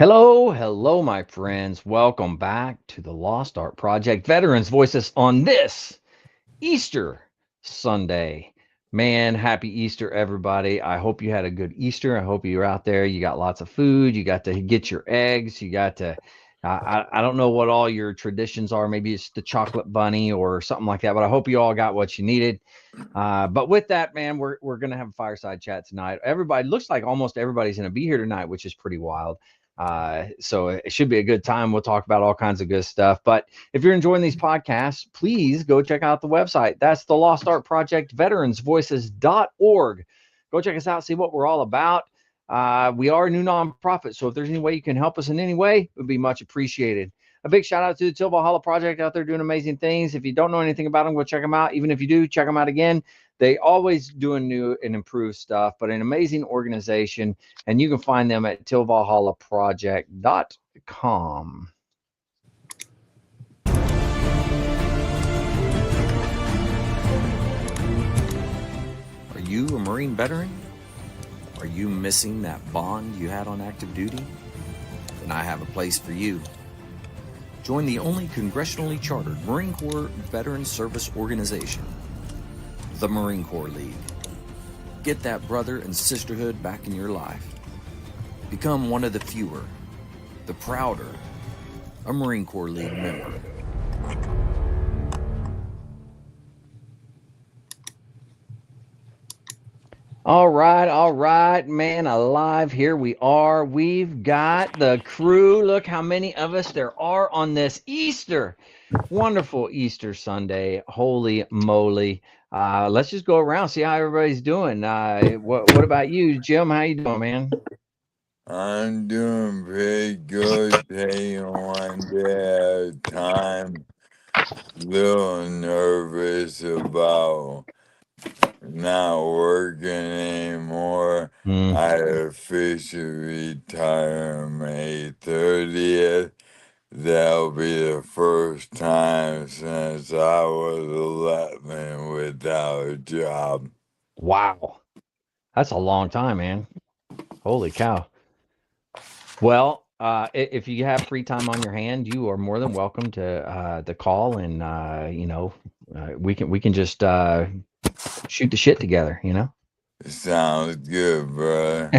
Hello, my friends. Welcome back to the Lost Art Project Veterans Voices on this Easter Sunday. Man, happy Easter, everybody. I hope you had a good Easter. I hope you're out there. You got lots of food. You got to get your eggs. You got to, I don't know what all your traditions are. Maybe it's the chocolate bunny or something like that, but I hope you all got what you needed. But with that, man, we're gonna have a fireside chat tonight. Everybody looks like almost everybody's gonna be here tonight, which is pretty wild. So it should be a good time. We'll talk about all kinds of good stuff. But if you're enjoying these podcasts, please go check out the website. That's the Lost Art Project, veteransvoices.org. Go check us out, see what we're all about. We are a new nonprofit, so if there's any way you can help us in any way, it would be much appreciated. A big shout out to the Till Valhalla Project out there doing amazing things. If you don't know anything about them, go check them out. Even if you do, check them out again. They always doing new and improved stuff, but an amazing organization. And you can find them at tillvalhallaproject.com. Are you a Marine veteran? Are you missing that bond you had on active duty? Then I have a place for you. Join the only congressionally chartered Marine Corps Veteran Service Organization, the Marine Corps League. Get that brother and sisterhood back in your life. Become one of the fewer, the prouder, a Marine Corps League member. All right, man, alive. Here we are. We've got the crew. Look how many of us there are on this Easter. Wonderful Easter Sunday. Holy moly. Let's just go around, see how everybody's doing. What about you, Jim? How you doing, man? I'm doing pretty good. Taking one day at a time. Little nervous about not working anymore. I officially retire May 30th. That'll be the first time since I was 11 without a job. Wow. That's a long time, man. Holy cow. Well, if you have free time on your hand, you are more than welcome to call, and we can just shoot the shit together. Sounds good, bro.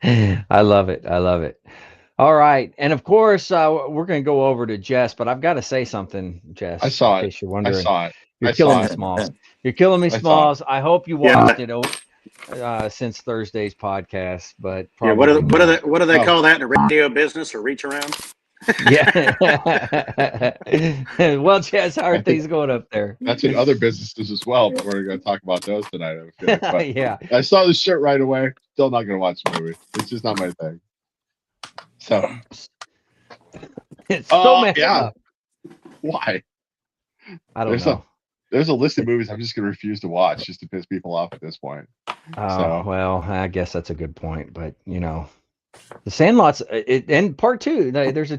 I love it. All right, and of course, we're gonna go over to Jess, but I've got to say something, Jess. I saw in it. case you're wondering. I saw it. You're killing me, Smalls. You're killing me, I saw it. Smalls. I hope you watched it since Thursday's podcast, but probably what do they call that in the radio business, or reach around? Yeah. Well, Jess, how are things going up there? That's in other businesses as well, but we're going to talk about those tonight. But Yeah. I saw the shirt right away. Still not going to watch the movie. It's just not my thing. So it's so messed yeah. up. Why? I don't know. There's a list of movies I'm just going to refuse to watch just to piss people off at this point. Well, I guess that's a good point, but The Sandlot's and part two. There's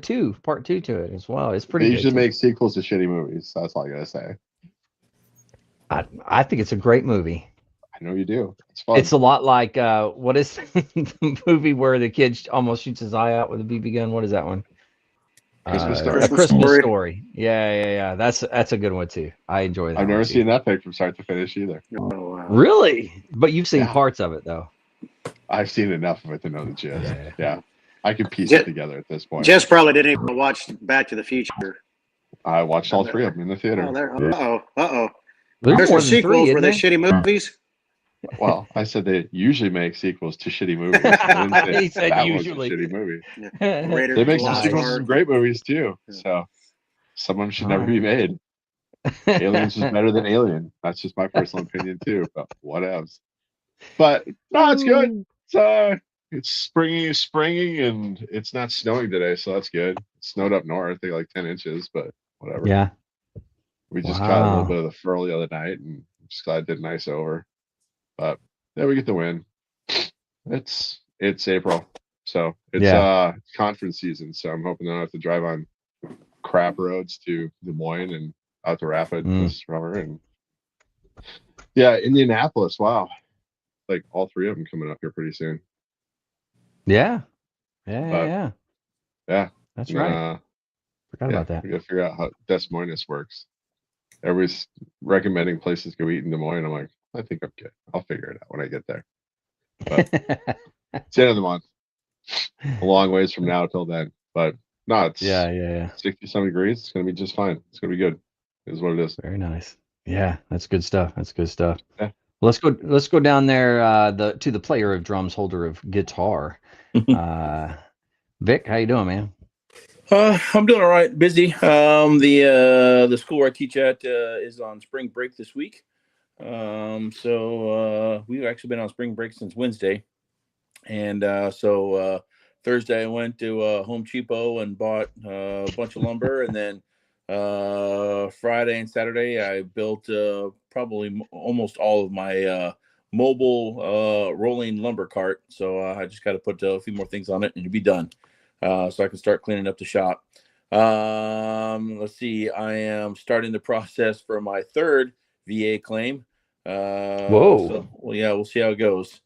part two to it as well. It's pretty. They usually make sequels to shitty movies. That's all I gotta say. I think it's a great movie. I know you do. It's fun. It's a lot like what is the movie where the kid almost shoots his eye out with a BB gun? What is that one? Christmas Story. A Christmas Story. Yeah. That's a good one too. I enjoy that. I've never seen that thing from start to finish either. Oh, wow. Really? But you've seen parts of it though. I've seen enough of it to know the gist. Yeah. I can piece it together at this point. Jess probably didn't even watch Back to the Future. I watched all three of them in the theater. There's some sequels. Were they shitty movies? Well, I said they usually make sequels to shitty movies. He said that usually. was a shitty movie. Yeah. They make some sequels to some great movies too. So some of them should never be made. Aliens is better than Alien. That's just my personal opinion too. But whatevs. But no, it's good. It's springing, and it's not snowing today, so that's good. It snowed up north, I think like 10 inches, but whatever. Yeah. We just caught a little bit of the furl the other night, and I'm just glad it did nice over. But yeah, we get the win. It's April, so it's conference season. So I'm hoping I don't have to drive on crap roads to Des Moines and out to Rapid this summer. And yeah, Indianapolis. Wow, like all three of them coming up here pretty soon. Yeah. Yeah, That's right. Forgot about that. We got to figure out how Des Moines works. Everybody's recommending places to go eat in Des Moines. I'm like, I think I'm good. I'll figure it out when I get there. But it's the end of the month. A long ways from now till then. But no, it's 60-some degrees. It's going to be just fine. It's going to be good. Is what it is. Very nice. Yeah, that's good stuff. That's good stuff. Yeah. Let's go down there to the player of drums, holder of guitar. Vic, how you doing, man? I'm doing all right. Busy. The school where I teach at is on spring break this week. So we've actually been on spring break since Wednesday, and so Thursday I went to Home Depot and bought a bunch of lumber, and then Friday and Saturday I built probably almost all of my mobile rolling lumber cart. So I just got to put a few more things on it and it'll be done. So I can start cleaning up the shop. Let's see. I am starting the process for my third VA claim. Whoa. So, we'll see how it goes.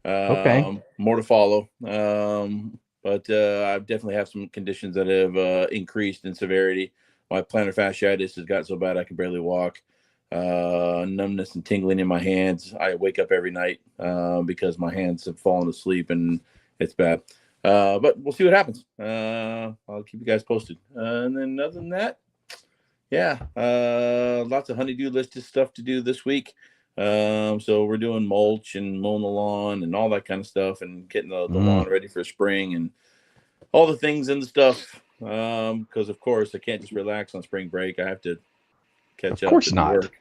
Okay. More to follow. But I definitely have some conditions that have increased in severity. My plantar fasciitis has got so bad I can barely walk. Numbness and tingling in my hands. I wake up every night because my hands have fallen asleep and it's bad. But we'll see what happens. I'll keep you guys posted. And then other than that, lots of honeydew listed stuff to do this week. So we're doing mulch and mowing the lawn and all that kind of stuff and getting the lawn ready for spring and all the things and the stuff. Because of course I can't just relax on spring break. I have to catch up. Of course not.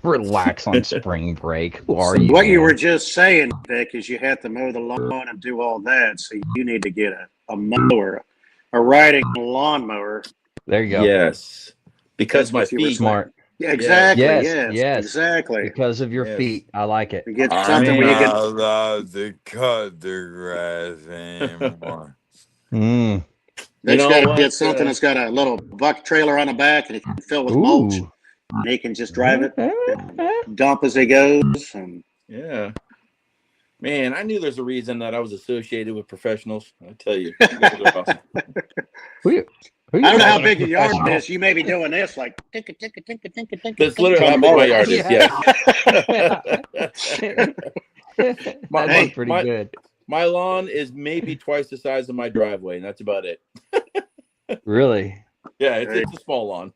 Relax on spring break. Who are you? What you were just saying, Vic, is you have to mow the lawn and do all that. So you need to get a mower, a riding lawnmower. There you go. Yes, because my feet. Smart. Yeah, exactly. Yes. Exactly. Because of your feet. I like it. You get something where you get allowed to cut the grass anymore. That's got to get something that's got a little buck trailer on the back and it can fill with mulch. And he can just drive it, dump as he goes. And man, I knew there's a reason that I was associated with professionals. I tell you, you guys are awesome. I don't know how big your yard is. You may be doing this like tinka. That's literally how big my yard is. Yeah. That's pretty good. My lawn is maybe twice the size of my driveway, and that's about it. Really? Yeah, it's a small lawn.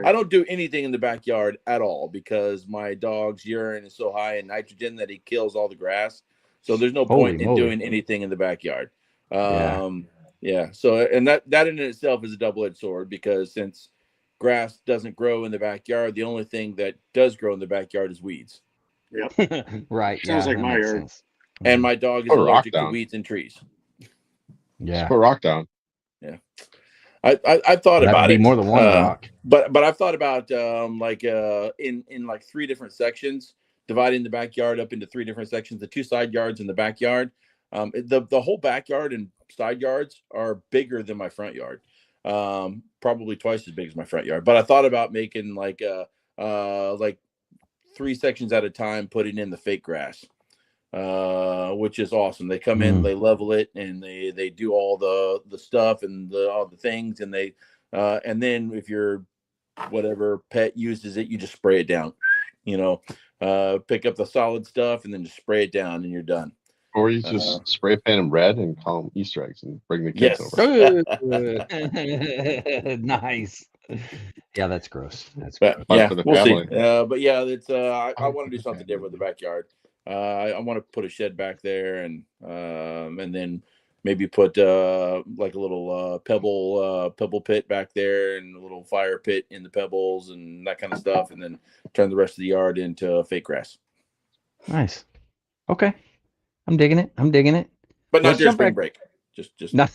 I don't do anything in the backyard at all because my dog's urine is so high in nitrogen that he kills all the grass. So there's no point in doing anything in the backyard. So and that in itself is a double-edged sword because since grass doesn't grow in the backyard, the only thing that does grow in the backyard is weeds. Yep. Right. Sounds like my yard. And my dog is allergic to weeds and trees. Yeah. Just put rock down. Yeah. I thought about it. More than one rock. But I've thought about in like 3 different sections, dividing the backyard up into 3 different sections, the 2 side yards and the backyard. The whole backyard and side yards are bigger than my front yard. Probably twice as big as my front yard. But I thought about making like 3 sections at a time, putting in the fake grass. Which is awesome. They come in, they level it, and they do all the stuff and all the things, and they and then if your whatever pet uses it, you just spray it down. Pick up the solid stuff and then just spray it down, and you're done. Or you just spray paint them red and call them Easter eggs and bring the kids over. Nice. Yeah, that's gross. That's gross. For the family. See. But yeah, it's I want to do something different with the backyard. I want to put a shed back there and then maybe put like a little pebble pit back there and a little fire pit in the pebbles and that kind of stuff, and then turn the rest of the yard into fake grass. Nice. Okay. I'm digging it. But not during spring break. Just not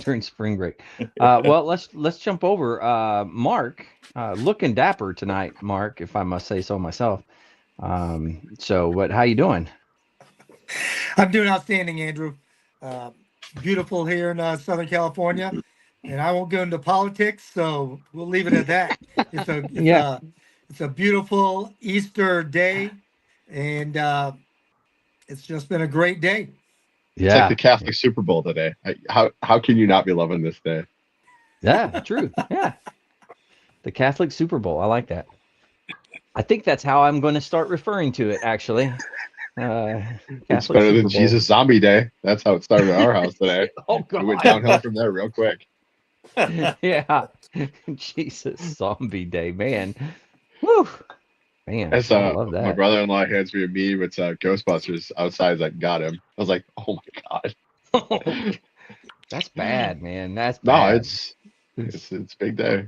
during spring break. Well, let's jump over. Mark, looking dapper tonight, Mark, if I must say so myself. How you doing? I'm doing outstanding, Andrew. Beautiful here in Southern California, and I won't go into politics, so we'll leave it at that. It's a beautiful Easter day, and it's just been a great day. It's like the Catholic Super Bowl today. How can you not be loving this day? Yeah, true. Yeah. The Catholic Super Bowl. I like that. I think that's how I'm going to start referring to it, actually. It's better Super than Bowl. Jesus Zombie Day. That's how it started at our house today. Oh, God. We went downhill from there real quick. Yeah. Jesus Zombie Day, man. Woo. Man, As I love my that. brother-in-law hands me a meme. It's Ghostbusters outside. Like, got him. I was like, oh my god. That's bad, man. That's No, bad. it's big day.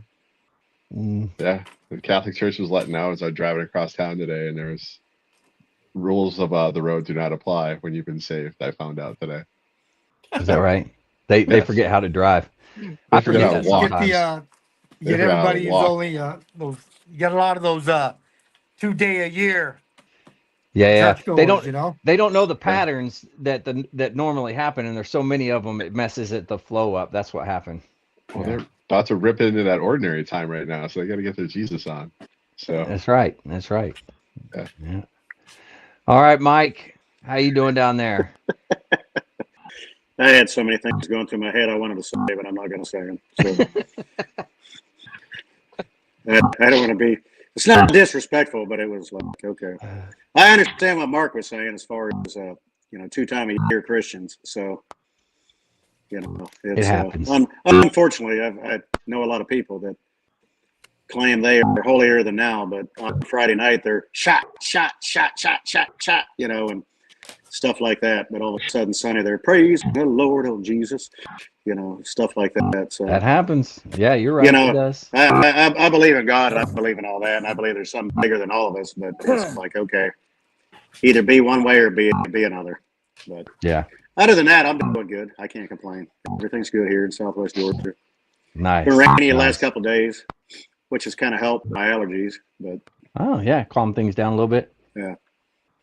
Mm. Yeah, the Catholic Church was letting out as I was driving across town today, and there was rules of the road do not apply when you've been saved. I found out today. Is that right? They forget how to drive. They I forget forget how to that walk. sometimes. You get everybody who's only those. You get a lot of those 2 day a year. Yeah. Churchgoers, you know. They don't know the patterns that normally happen, and there's so many of them. It messes the flow up. That's what happened. Well, they're about to rip into that ordinary time right now, so they got to get their Jesus on. So that's right. That's right. Yeah. All right, Mike, how you doing down there? I had so many things going through my head I wanted to say, but I'm not going to say them. So I don't want to be. It's not disrespectful, but it was like, okay. I understand what Mark was saying as far as 2 times a year Christians. So it's, it happens. Unfortunately, I know a lot of people that claim they are holier than thou, but on Friday night they're shot, and stuff like that. But all of a sudden Sunday they're praise the Lord, oh Jesus, stuff like that. So that happens. Yeah, you're right. It does. I believe in God, and I believe in all that, and I believe there's something bigger than all of us. But it's like, okay, either be one way or be another. But yeah. Other than that, I'm doing good. I can't complain. Everything's good here in Southwest Georgia. Nice. Been rainy the last couple of days, which has kind of helped my allergies. But calm things down a little bit. Yeah.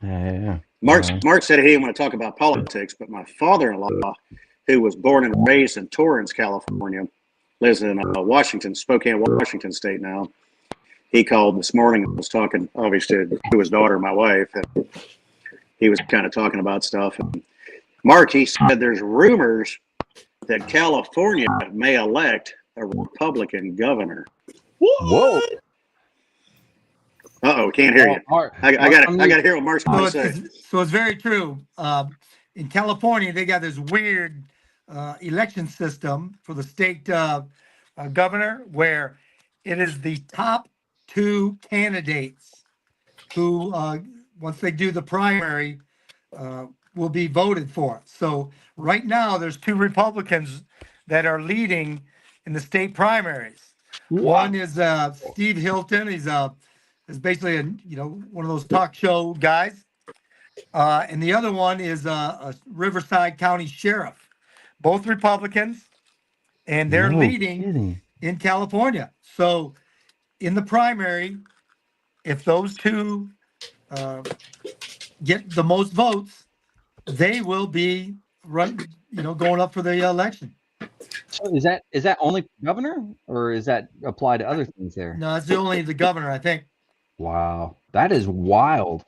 Yeah. Mark said he didn't want to talk about politics, but my father-in-law, who was born and raised in Torrance, California, lives in Spokane, Washington State now. He called this morning and was talking, obviously, to his daughter, my wife, and he was kind of talking about stuff. And Mark, he said there's rumors that California may elect a Republican governor. Whoa. Uh-oh, can't hear you. I got to hear what Mark's going to say. So it's very true. In California, they got this weird election system for the state governor where it is the top 2 candidates who, once they do the primary, will be voted for. So right now, there's 2 Republicans that are leading in the state primaries. Wow. One is Steve Hilton. He's basically one of those talk show guys. And the other one is a Riverside County sheriff, both Republicans, and they're leading in California. So in the primary, if those 2 get the most votes, they will be going up for the election. So is that only governor, or is that apply to other things there? No, it's only the governor, I think. Wow, that is wild.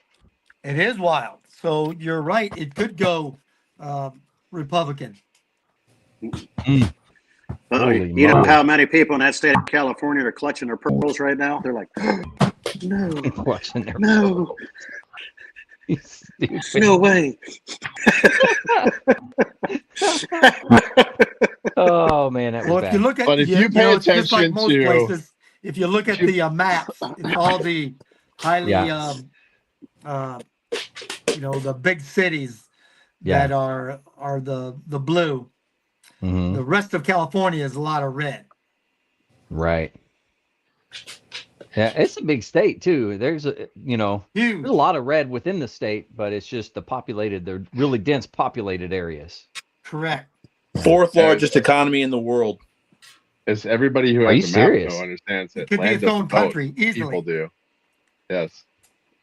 It is wild. So you're right. It could go Republican. You know how many people in that state of California are clutching their pearls right now? They're like, no, clutching their no, no way. Oh man, that was bad. If you look at, if you pay attention just like most places, if you look at the maps, it's all the highly, the big cities that are the blue. Mm-hmm. The rest of California is a lot of red. Right. Yeah, it's a big state too. There's there's a lot of red within the state, but it's just they're really dense populated areas. Correct. 4th largest economy in the world. It's everybody who has a map though understands it. It could be its own country easily. People do. Yes.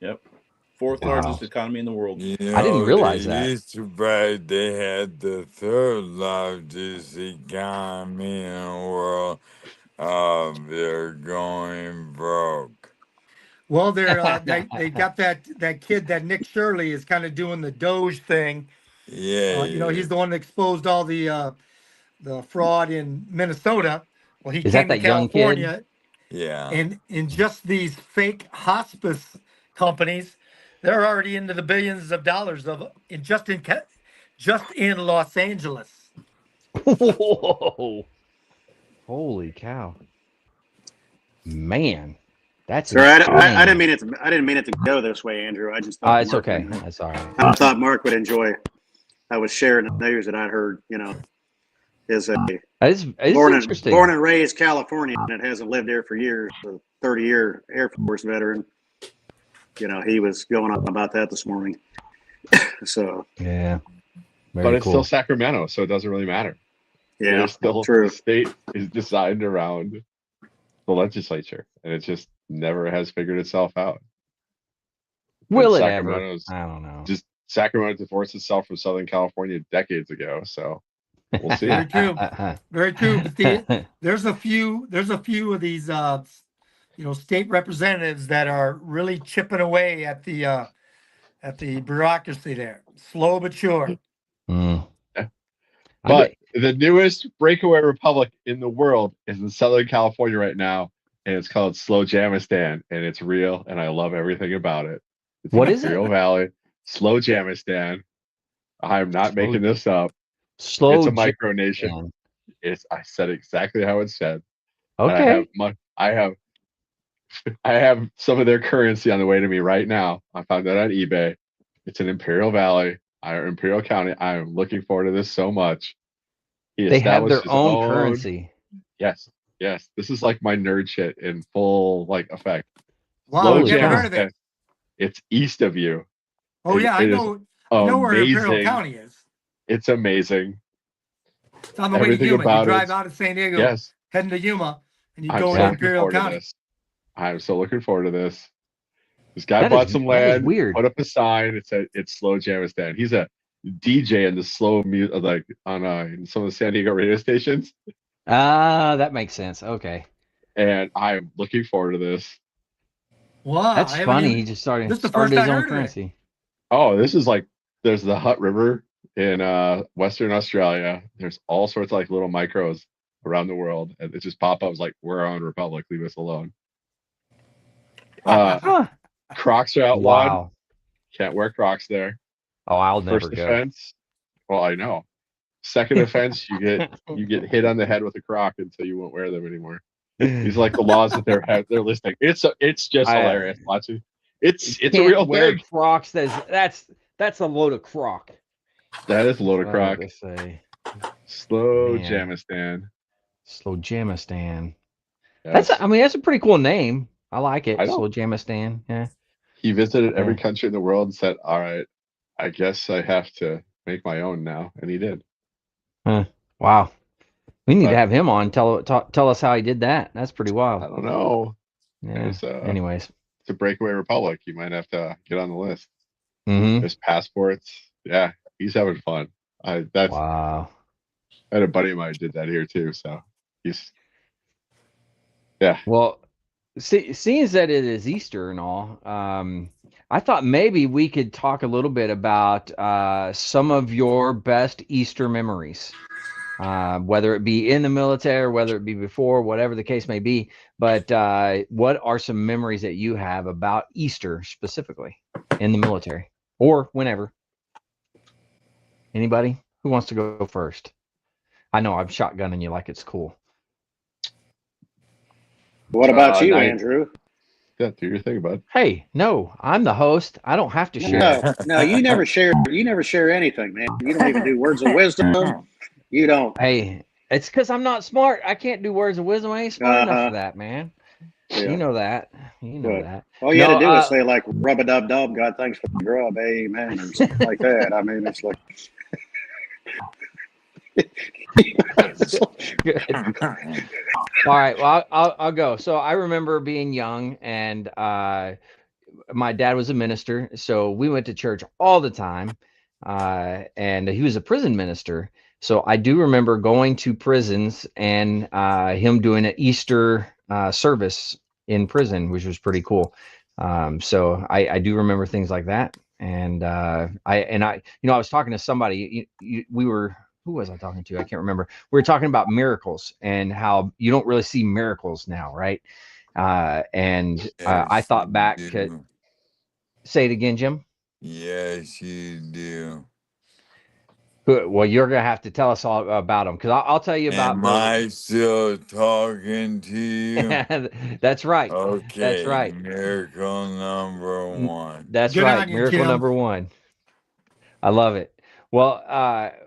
Yep. 4th largest economy in the world. I didn't realize that. It's too bad they had the 3rd largest economy in the world. They're going broke. Well, they got that kid, that Nick Shirley, is kind of doing the Doge thing, Yeah. He's the one that exposed all the fraud in Minnesota. Well, he Is came that to that young kid? California, Yeah. and in just these fake hospice companies, they're already into the billions of dollars just in Los Angeles. Whoa. Holy cow. Man, that's Sorry, insane. I didn't mean it. I didn't mean it to go this way, Andrew. I just thought It's Mark okay. would- That's all right. I thought Mark would enjoy. I was sharing the news that I heard. Is a It's interesting. born and raised Californian and hasn't lived there for years. A 30-year Air Force veteran. He was going on about that this morning. So yeah, but it's cool. still Sacramento, so it doesn't really matter. Yeah, still true. The state is designed around the legislature, and it just never has figured itself out. Will it ever? I don't know. Just Sacramento divorced itself from Southern California decades ago, so we'll see. Very true. Very true. But there's a few of these state representatives that are really chipping away at the bureaucracy there, slow but sure. But the newest breakaway republic in the world is in Southern California right now, and it's called Slow Jamistan, and it's real, and I love everything about it. It's what is Imperial it? Valley, Slow Jamistan. I'm not making this up. Slow. It's a micronation. I said exactly how it's said. Okay. I have some of their currency on the way to me right now. I found that on eBay. It's in Imperial Valley, Imperial County. I am looking forward to this so much. They have their own currency. Yes. This is like my nerd shit in full effect. Wow, I've never heard of it. It's east of you. Oh yeah, I know where Imperial County is. It's amazing. It's on the way to Yuma. You drive out of San Diego, heading to Yuma, and you go into Imperial County. I'm so looking forward to this. This guy bought some land, put up a sign. It said it's Slow Jamistan. He's a DJ in the slow music, on some of the San Diego radio stations. That makes sense. Okay. And I'm looking forward to this. Wow, that's funny. He just started his own currency. Oh, this is there's the Hutt River in Western Australia. There's all sorts of little micros around the world, and it just pop up like we're our own republic. Leave us alone. Crocs are outlawed. Wow. Can't wear Crocs there. Oh, I'll never First offense. Well, I know. Second offense, you get hit on the head with a Croc until you won't wear them anymore. These are the laws that they're listing. It's just hilarious watching. It's a real thing. Crocs. That's a load of crock. That is a load of crock. Slow Jamistan. Slow Jamistan. Yes. That's a pretty cool name. I like it. Slow Jamistan. Yeah. He visited every country in the world and said, "All right, I guess I have to make my own now," and he did. Wow. We need to have him on. Tell us how he did that. That's pretty wild. I don't know. Yeah. Anyways, it's a breakaway republic. You might have to get on the list. Mm-hmm. There's passports. Yeah, he's having fun. Wow. I had a buddy of mine who did that here too. So he's. Yeah. Well, seeing that it is Easter and all, I thought maybe we could talk a little bit about some of your best Easter memories. Whether it be in the military or whether it be before, whatever the case may be. But what are some memories that you have about Easter specifically in the military or whenever? Anybody? Who wants to go first? I know I'm shotgunning you like it's cool. What about you, Andrew? Yeah, do your thing, bud. Hey, no, I'm the host. I don't have to share. No, you never share. You never share anything, man. You don't even do words of wisdom. You don't. Hey, it's because I'm not smart. I can't do words of wisdom. I ain't smart enough for that, man. Yeah. You know that. That. All you had to do is say rub-a-dub-dub, God thanks for the grub, amen, or something like that. I mean, it's like. All right. Well, I'll go. So I remember being young, and my dad was a minister, so we went to church all the time, and he was a prison minister. So I do remember going to prisons and him doing an Easter service in prison, which was pretty cool. So I do remember things like that. And I was talking to somebody. Who was I talking to? I can't remember. We were talking about miracles and how you don't really see miracles now, right? I Yes, thought you back to do. say it again, Jim. Yes, you do. Well, you're gonna have to tell us all about them because I'll tell you about Am I still talking to you? That's right. That's Okay, right. miracle number one. That's Good right. on you, Miracle Jim. number one. I love it. Well,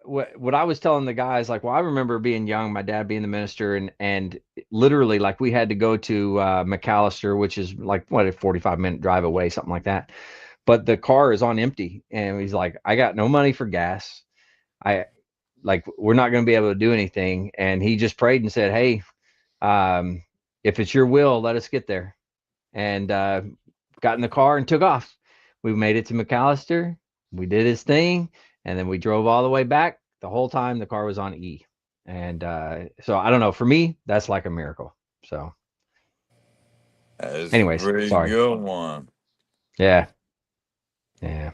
what I was telling the guys, like, well, I remember being young, my dad being the minister, and literally, like, we had to go to McAllister, which is like what a 45-minute drive away, something like that. But the car is on empty, and he's like, I got no money for gas. We're not going to be able to do anything. And he just prayed and said, hey, if it's your will, let us get there. And got in the car and took off. We made it to McAllister. We did his thing, and then we drove all the way back. The whole time the car was on E. And so I don't know. For me, that's like a miracle. So, That's a anyways, pretty sorry. good one. Yeah. Yeah.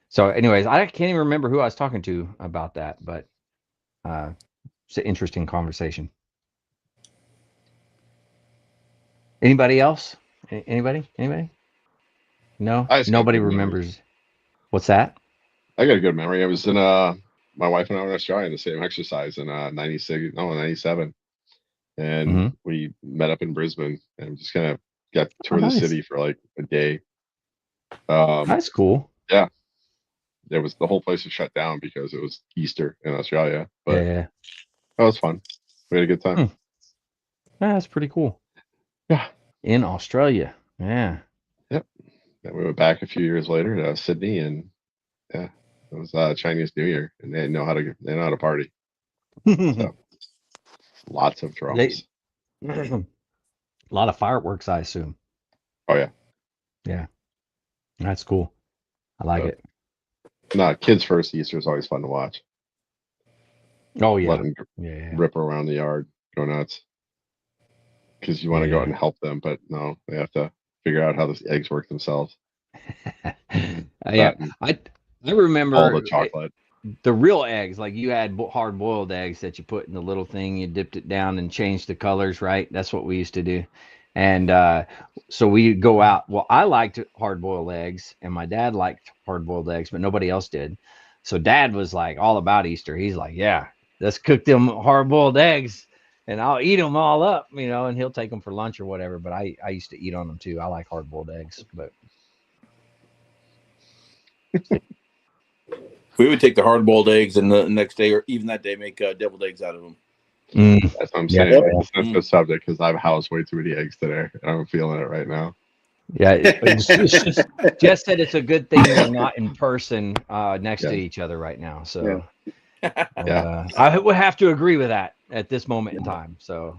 So, anyways, I can't even remember who I was talking to about that, but it's an interesting conversation. Anybody else? Anybody? No, I just got nobody good memories. remembers. What's that? I got a good memory. I was in my wife and I were in Australia in the same exercise in 97. And we met up in Brisbane and just kind of got to tour the city for like a day. That's cool. Yeah. It was the whole place was shut down because it was Easter in Australia. But Yeah. that was fun. We had a good time. Yeah, that's pretty cool. Yeah. In Australia. Yeah. Yep. Then we went back a few years later to Sydney, and yeah, it was Chinese New Year, and they know how to party. So lots of drums. A lot of fireworks, I assume. Oh yeah. Yeah. That's cool. I like it. No, kids' first Easter is always fun to watch. Oh yeah. Let them rip around the yard, go nuts. Because you want to go out and help them, but no, they have to figure out how the eggs work themselves. Yeah, I remember all the chocolate. The real eggs, like you had hard boiled eggs that you put in the little thing, you dipped it down and changed the colors, right? That's what we used to do. And so we'd go out. Well, I liked hard boiled eggs, and my dad liked hard boiled eggs, but nobody else did. So dad was like all about Easter. He's like, yeah, let's cook them hard boiled eggs and I'll eat them all up, and he'll take them for lunch or whatever. But I used to eat on them too. I like hard boiled eggs, but we would take the hard boiled eggs and the next day or even that day make deviled eggs out of them. That's what I'm saying. It's a sensitive subject because I've housed way too many eggs today. I'm feeling it right now. Yeah, it's just that it's a good thing we're not in person next to each other right now. So I would have to agree with that at this moment in time. So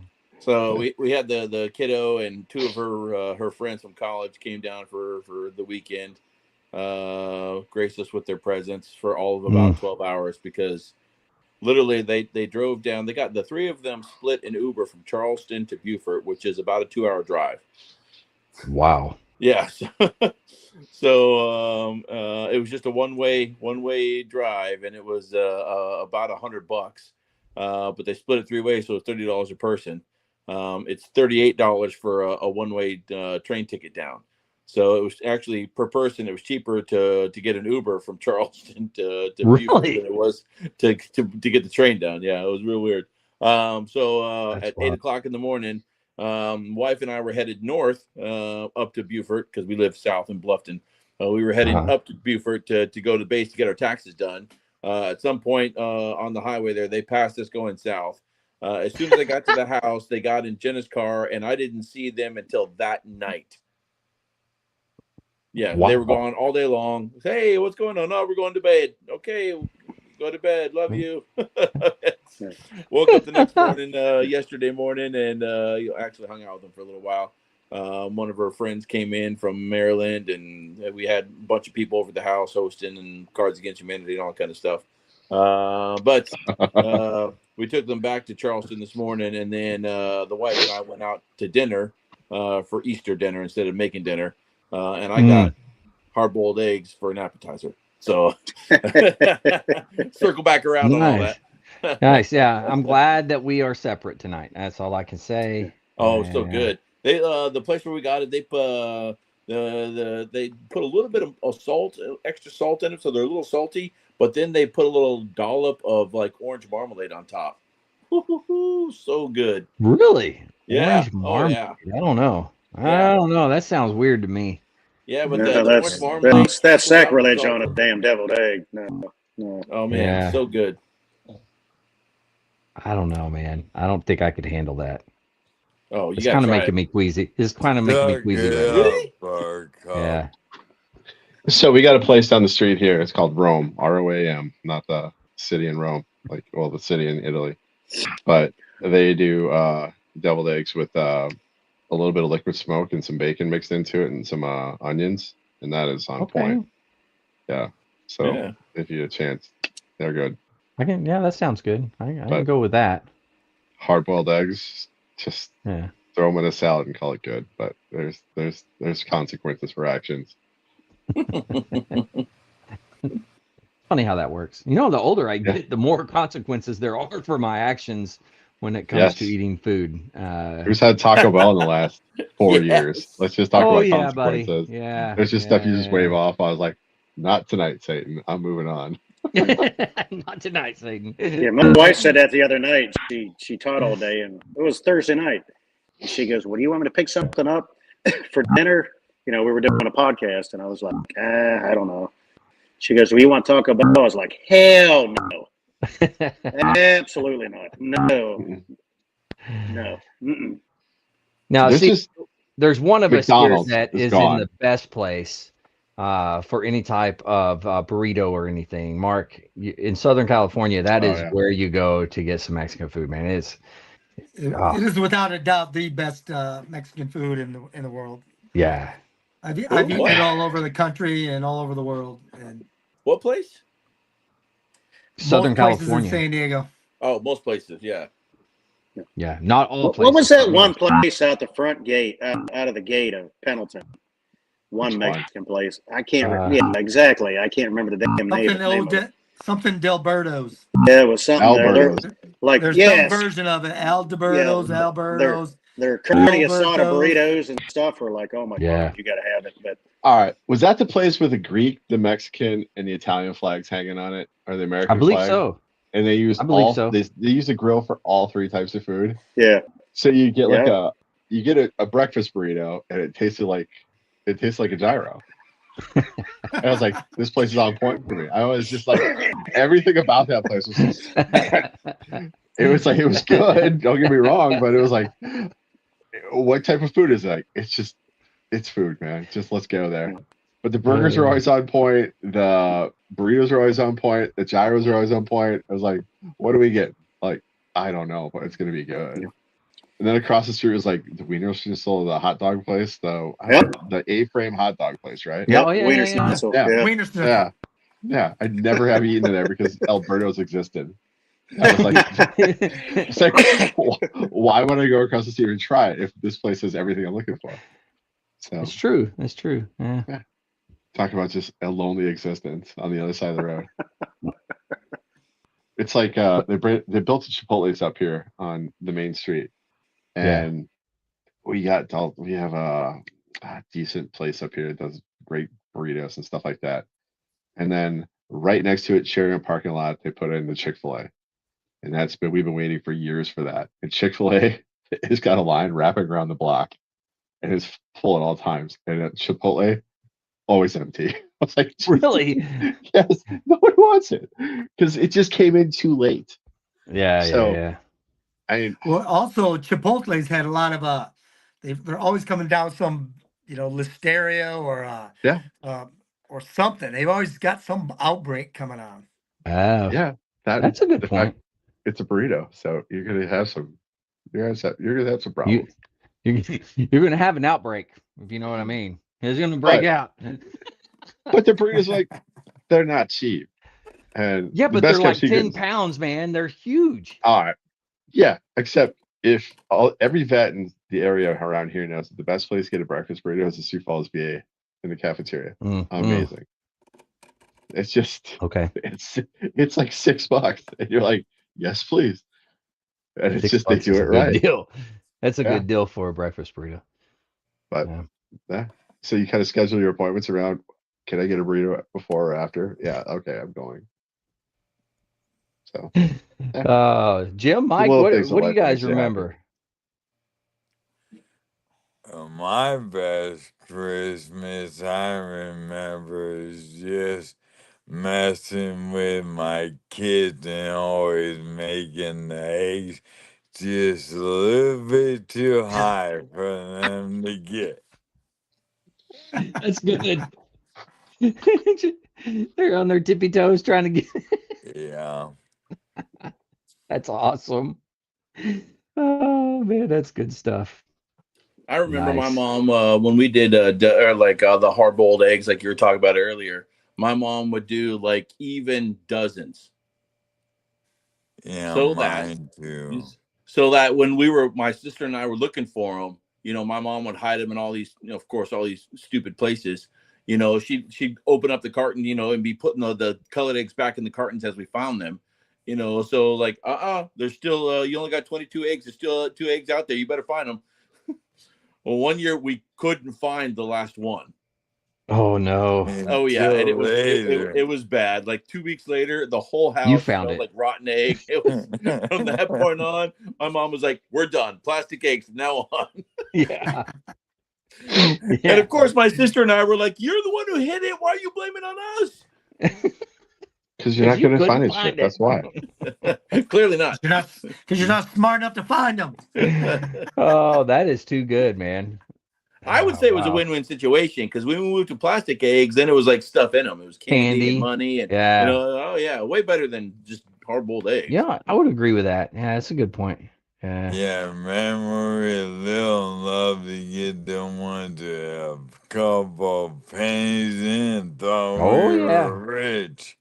we had the kiddo and two of her friends from college came down for the weekend, graced us with their presence for all of about 12 hours because literally they drove down. They got the three of them split an Uber from Charleston to Beaufort, which is about a 2-hour drive. Wow. Yeah. So it was just a one way drive, and it was about $100. But they split it 3 ways, so it's $30 a person. It's $38 for a one-way train ticket down. So it was actually per person. It was cheaper to get an Uber from Charleston to Beaufort than it was to get the train down. Yeah, it was real weird. At 8 o'clock in the morning, wife and I were headed north up to Beaufort because we live south in Bluffton. We were heading up to Beaufort to go to the base to get our taxes done. At some point on the highway there, they passed us going south. As soon as they got to the house, they got in Jenna's car, and I didn't see them until that night. Yeah, they were gone all day long. Hey, what's going on? Oh, we're going to bed. Okay, go to bed. Love you. Woke up the next morning, yesterday morning, and actually hung out with them for a little while. One of her friends came in from Maryland, and we had a bunch of people over at the house hosting and Cards Against Humanity and all that kind of stuff. But we took them back to Charleston this morning, and then the wife and I went out to dinner for Easter dinner instead of making dinner. And I got hard-boiled eggs for an appetizer. So circle back around on all that. Nice. Yeah. I'm glad that we are separate tonight. That's all I can say. Oh, so good. They the place where we got it, they put they put a little bit of salt, extra salt in it, so they're a little salty. But then they put a little dollop of like orange marmalade on top. So good. Really? Yeah. Orange marmalade? Yeah. I don't know. Yeah. I don't know. That sounds weird to me. Yeah, but No, the orange marmalade. that's sacrilege on a damn deviled egg. No. Oh man, so good. I don't know, man. I don't think I could handle that. Oh, you it's got kind of making me queasy. It's kind of making me queasy. Really? Yeah. So we got a place down the street here. It's called Rome, ROAM, not the city in Rome, the city in Italy. But they do deviled eggs with a little bit of liquid smoke and some bacon mixed into it and some onions, and that is on point. Yeah. So if you get a chance, they're good. Yeah, that sounds good. I can go with that. Hard-boiled eggs, just throw them in a salad and call it good. But there's consequences for actions. Funny how that works. The older I get, the more consequences there are for my actions when it comes to eating food. Who's had Taco Bell in the last 4 years? Let's just talk about consequences. Buddy. Yeah. There's just stuff you just wave off. I was like, not tonight, Satan. I'm moving on. Not tonight, Satan. Yeah, my wife said that the other night. She taught all day, and it was Thursday night. And she goes, "Well, do you want me to pick something up for dinner?" We were doing a podcast, and I was like, I don't know. She goes, "Well, you want Taco Bell?" I was like, "Hell no, absolutely not, no." Mm-mm. Now, there's one of us here that is in the best place for any type of burrito or anything. Mark, in Southern California, that is where you go to get some Mexican food, man. It is without a doubt the best Mexican food in the world. Yeah. I've eaten it all over the country and all over the world. And what place? Southern California. In San Diego. Oh, most places, yeah. Yeah, not all places. What was that one place out the front gate, out of the gate of Pendleton? One Mexican place. I can't remember. Yeah, exactly. I can't remember the damn name. Something Delberto's. Yeah, it was something there's some version of it. Alberto's. Their carne asada burritos and stuff are like, oh my God, you got to have it. But all right, was that the place with the Greek, the Mexican, and the Italian flags hanging on it, or the American? I believe flag? So. And they use they use a grill for all three types of food. Yeah. So you get a breakfast burrito, and it tastes like a gyro. And I was like, this place is on point for me. I was just like, everything about that place was just, it was good. Don't get me wrong, but it was like, what type of food is that? It's food, man. Just let's go there. But the burgers are always on point. The burritos are always on point. The gyros are always on point. I was like, what do we get? Like, I don't know, but it's gonna be good. And then across the street was like the Wiener Schnitzel, the hot dog place, the A-frame hot dog place, right? Yeah, Wiener Schnitzel. Wiener Schnitzel. Yeah. I'd never have eaten it there because Alberto's existed. I was like, it's like, why would I go across the street and try it if this place has everything I'm looking for? So it's true. It's true. Yeah. Talk about just a lonely existence on the other side of the road. It's like they built the Chipotle's up here on the main street, and we have a decent place up here that does great burritos and stuff like that. And then right next to it, sharing a parking lot, they put in the Chick-fil-A, and we've been waiting for years for that. And Chick-fil-A has got a line wrapping around the block, and it's full at all times. And at Chipotle, always empty. I was like, really? Yes, no one wants it because it just came in too late. Yeah. Also Chipotle's had a lot of they're always coming down some listeria or something. They've always got some outbreak coming on. Yeah, that's a good point. It's a burrito, so you're gonna have some. You're gonna have some problems. You're gonna have an outbreak, if you know what I mean. It's gonna break out. But the burritos, they're not cheap. And but they're like 10 pounds, man. They're huge. All right. Yeah, except if every vet in the area around here knows that the best place to get a breakfast burrito is the Sioux Falls VA. in the cafeteria. Mm, Amazing. It's just okay. It's like $6, and you're like, yes, please. And it's just they $6 do is it a good right. deal. That's a good deal for a breakfast burrito. But so you kind of schedule your appointments around. Can I get a burrito before or after? Yeah, okay, I'm going. So, Jim, Mike, what do you guys remember? My best Christmas I remember is just messing with my kids and always making the eggs just a little bit too high for them to get. That's good. They're on their tippy toes trying to get. Yeah. That's awesome. Oh man, that's good stuff. I remember my mom when we did the hard boiled eggs, like you were talking about earlier. My mom would do like even dozens. Yeah, so mine too. So that when my sister and I were looking for them, my mom would hide them in all these, of course, all these stupid places. She'd open up the carton, and be putting the colored eggs back in the cartons as we found them. So like, there's still, you only got 22 eggs. There's still 2 eggs out there. You better find them. Well, one year we couldn't find the last one. Oh no! Oh yeah, and it was bad. Like 2 weeks later, the whole house smelled like rotten egg. It was from that point on. My mom was like, "We're done. Plastic eggs from now on." Yeah. And of course, my sister and I were like, "You're the one who hit it. Why are you blaming on us?" Because you're not going to find it. Shit. That's why. Clearly not. Because you're not smart enough to find them. Oh, that is too good, man. I would say it was a win-win situation because when we moved to plastic eggs, then it was like stuff in them. It was candy and money, and way better than just hard-boiled eggs. Yeah, I would agree with that. Yeah, that's a good point. Yeah, remember we little love to get the one to have a couple pennies in, thought we were rich.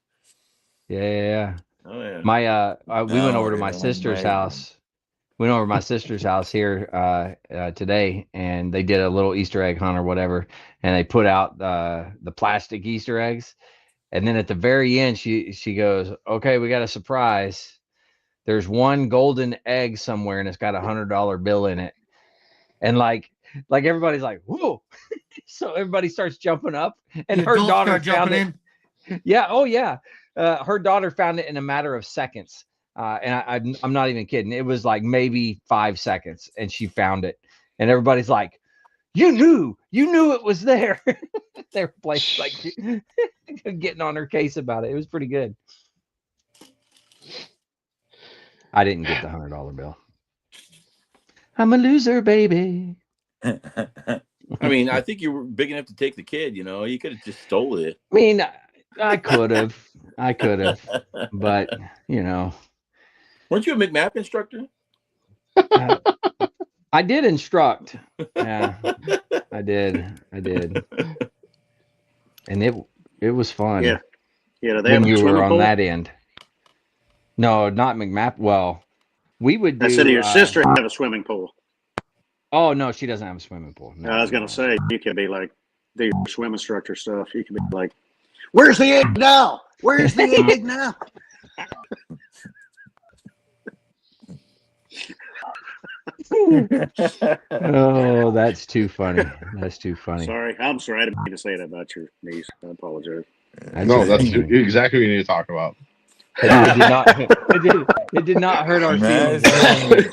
Yeah. Oh yeah. We went over to my sister's house. We went over to my sister's house here today, and they did a little Easter egg hunt or whatever, and they put out the plastic Easter eggs, and then at the very end, she goes, "Okay, we got a surprise. There's one golden egg somewhere, and it's got $100 bill in it." And like everybody's like, "Whoa!" So everybody starts jumping up, and her daughter found it. Yeah. Oh yeah. Her daughter found it in a matter of seconds. And I'm not even kidding. It was like maybe 5 seconds, and she found it. And everybody's like, you knew it was there. They're like getting on her case about it. It was pretty good. I didn't get the $100 bill. I'm a loser, baby. I mean, I think you were big enough to take the kid. You could have just stole it. I mean, I could have, but weren't you a McMap instructor? I did instruct. Yeah, I did, and it was fun. Yeah. When you were on that end. No, not McMap. Well, we would do. I said, your sister have a swimming pool. Oh no, she doesn't have a swimming pool. No, I was gonna say you could be like do your swim instructor stuff. You could be like, "Where's the egg now? Where's the egg now?" Oh, that's too funny. That's too funny. Sorry, I'm sorry. I didn't mean to say that about your niece. I apologize. That's exactly what you need to talk about. It did not hurt our feelings.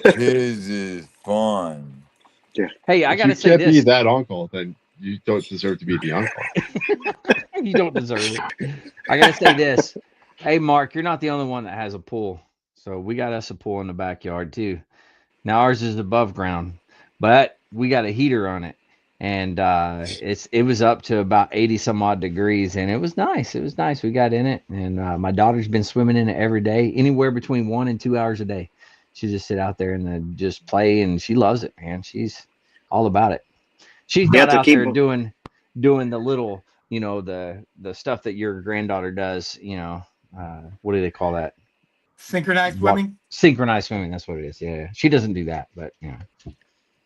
Kids is fun. Yeah. Hey, I gotta say this. If you can't this. be that uncle, then you don't deserve to be the uncle. You don't deserve it. I gotta say this. Hey, Mark, you're not the only one that has a pool. So we got us a pool in the backyard too. Now ours is above ground, but we got a heater on it, and it was up to about 80 some odd degrees, and it was nice. It was nice. We got in it, and my daughter's been swimming in it every day, anywhere between 1 and 2 hours a day. She just sit out there and just play, and she loves it, man. She's all about it. She's not out there doing the little, the stuff that your granddaughter does. What do they call that? Synchronized swimming. Synchronized swimming. That's what it is. Yeah. She doesn't do that, but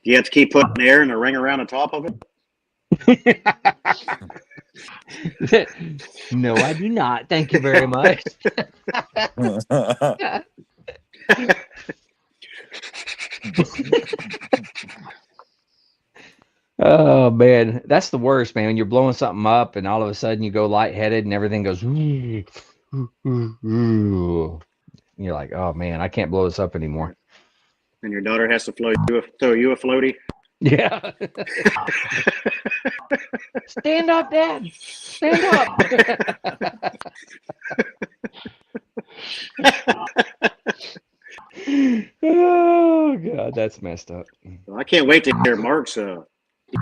You have to keep putting air in the ring around the top of it. No, I do not. Thank you very much. Oh man, that's the worst, man. When you're blowing something up and all of a sudden you go lightheaded and everything goes and you're like, oh man, I can't blow this up anymore. And your daughter has to throw you a floaty. Yeah. Stand up, Dad. Stand up. Oh God, that's messed up. Well, I can't wait to hear Mark's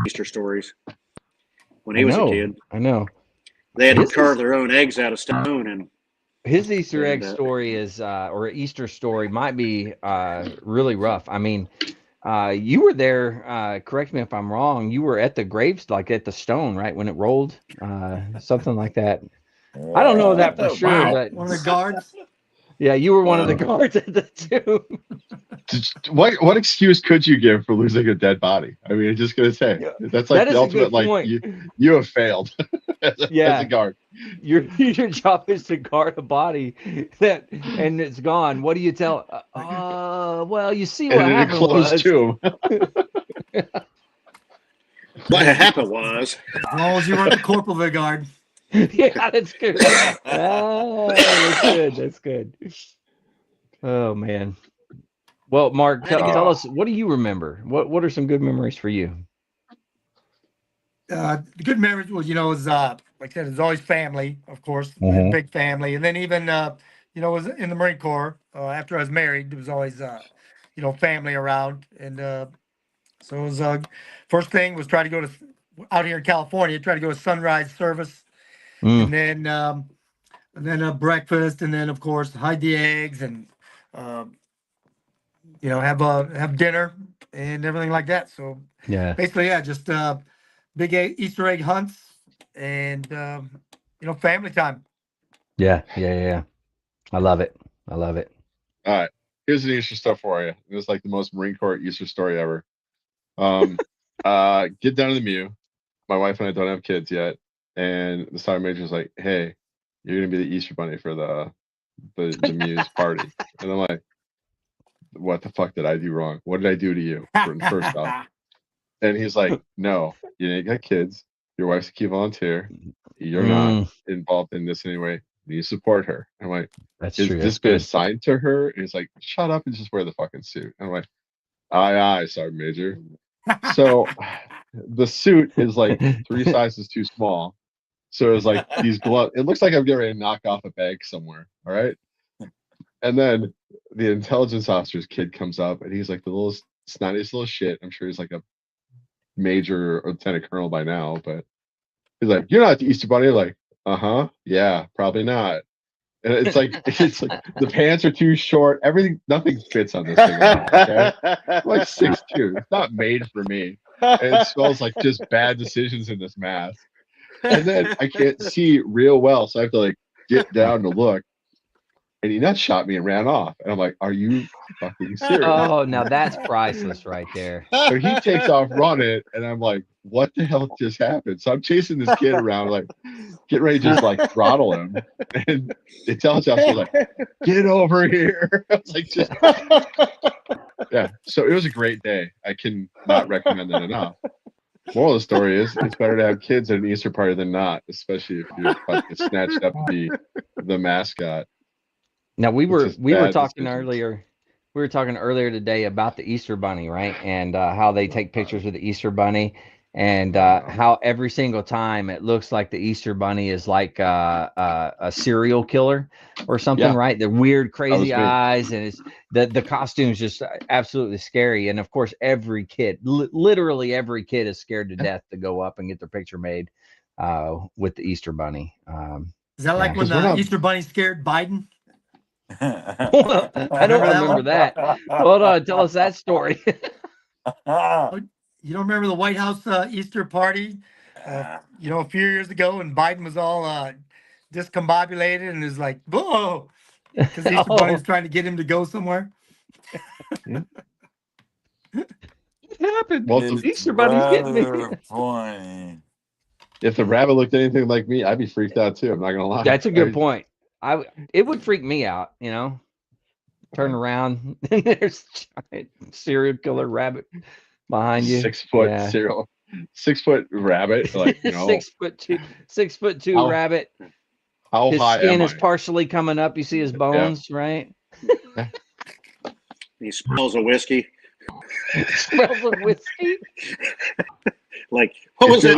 Easter stories when he was a kid. I know. They had to carve their own eggs out of stone, and his Easter egg story is, or Easter story might be really rough. I mean, you were there. Correct me if I'm wrong. You were at the graves, like at the stone, right when it rolled, something like that. I don't know that for sure, but one of the guards. Yeah, you were one of the guards at the tomb. What excuse could you give for losing a dead body? I mean, I'm just gonna say that's like the ultimate. Like you have failed as a guard. Your job is to guard a body and it's gone. What do you tell? Well, you see what happened was. Tomb. What happened was, as long as you weren't the corporal of the guard. Yeah, that's good. That's good. That's good. Oh man. Well, Mark, tell us, what do you remember? What are some good memories for you? The good memories was, was like I said, it was always family, of course, big family, and then even was in the Marine Corps. After I was married, there was always family around, and so it was first thing was try to go to out here in California, try to go to sunrise service. And then a breakfast, and then of course hide the eggs, and have dinner and everything like that. So basically, just big Easter egg hunts and family time. Yeah. I love it. All right, here's an Easter stuff for you. It was like the most Marine Corps Easter story ever. Get down to the Mew. My wife and I don't have kids yet. And the sergeant major was like, "Hey, you're gonna be the Easter bunny for the Muse party." And I'm like, "What the fuck did I do wrong? What did I do to you?" First off, and he's like, "No, you got kids. Your wife's a key volunteer. You're not involved in this anyway. You support her." I'm like, "Is this been assigned to her?" And he's like, "Shut up and just wear the fucking suit." And I'm like, "Aye, sergeant major." So the suit is like 3 sizes too small. So it was like these gloves. It looks like I'm getting ready to knock off a bag somewhere. All right. And then the intelligence officer's kid comes up and he's like the little snottiest little shit. I'm sure he's like a major or lieutenant colonel by now, but he's like, "You're not the Easter Bunny." Like, yeah, probably not. And it's like the pants are too short. Nothing fits on this thing. Okay? I'm like 6'2". It's not made for me. And it smells like just bad decisions in this mask. And then I can't see real well, so I have to like get down to look. And he nut shot me and ran off. And I'm like, "Are you fucking serious?" Oh, now that's priceless right there. So he takes off running, and I'm like, "What the hell just happened?" So I'm chasing this kid around, like, get ready to just like throttle him. And the intelligence officer was like, "Get over here." I was like, just yeah. So it was a great day. I can not recommend it enough. Moral of the story is, it's better to have kids at an Easter party than not, especially if you're snatched up to be the mascot. Now we were talking earlier. We were talking earlier today about the Easter Bunny, right? And how they take pictures with the Easter Bunny, and how every single time it looks like the Easter Bunny is like a serial killer or something, right? The weird, crazy eyes, and it's the costume's just absolutely scary. And of course, every kid, literally every kid, is scared to death to go up and get their picture made with the Easter Bunny. Is that like when the Easter Bunny scared Biden? Well, I don't remember that. Hold on, tell us that story. You don't remember the White House Easter party? A few years ago, when Biden was all discombobulated and is like, "Whoa," because Easter Bunny was trying to get him to go somewhere. happened? Well, The Easter Bunny's getting me. Funny. If the rabbit looked anything like me, I'd be freaked out too. I'm not gonna lie. That's a good point. It would freak me out, you know. Turn around and there's a giant serial killer rabbit behind you. 6 foot serial, 6 foot rabbit, like 6'2" rabbit. How His high skin am is I? partially coming up. You see his bones, right? He smells of whiskey. Smells of whiskey. Like, what was If that?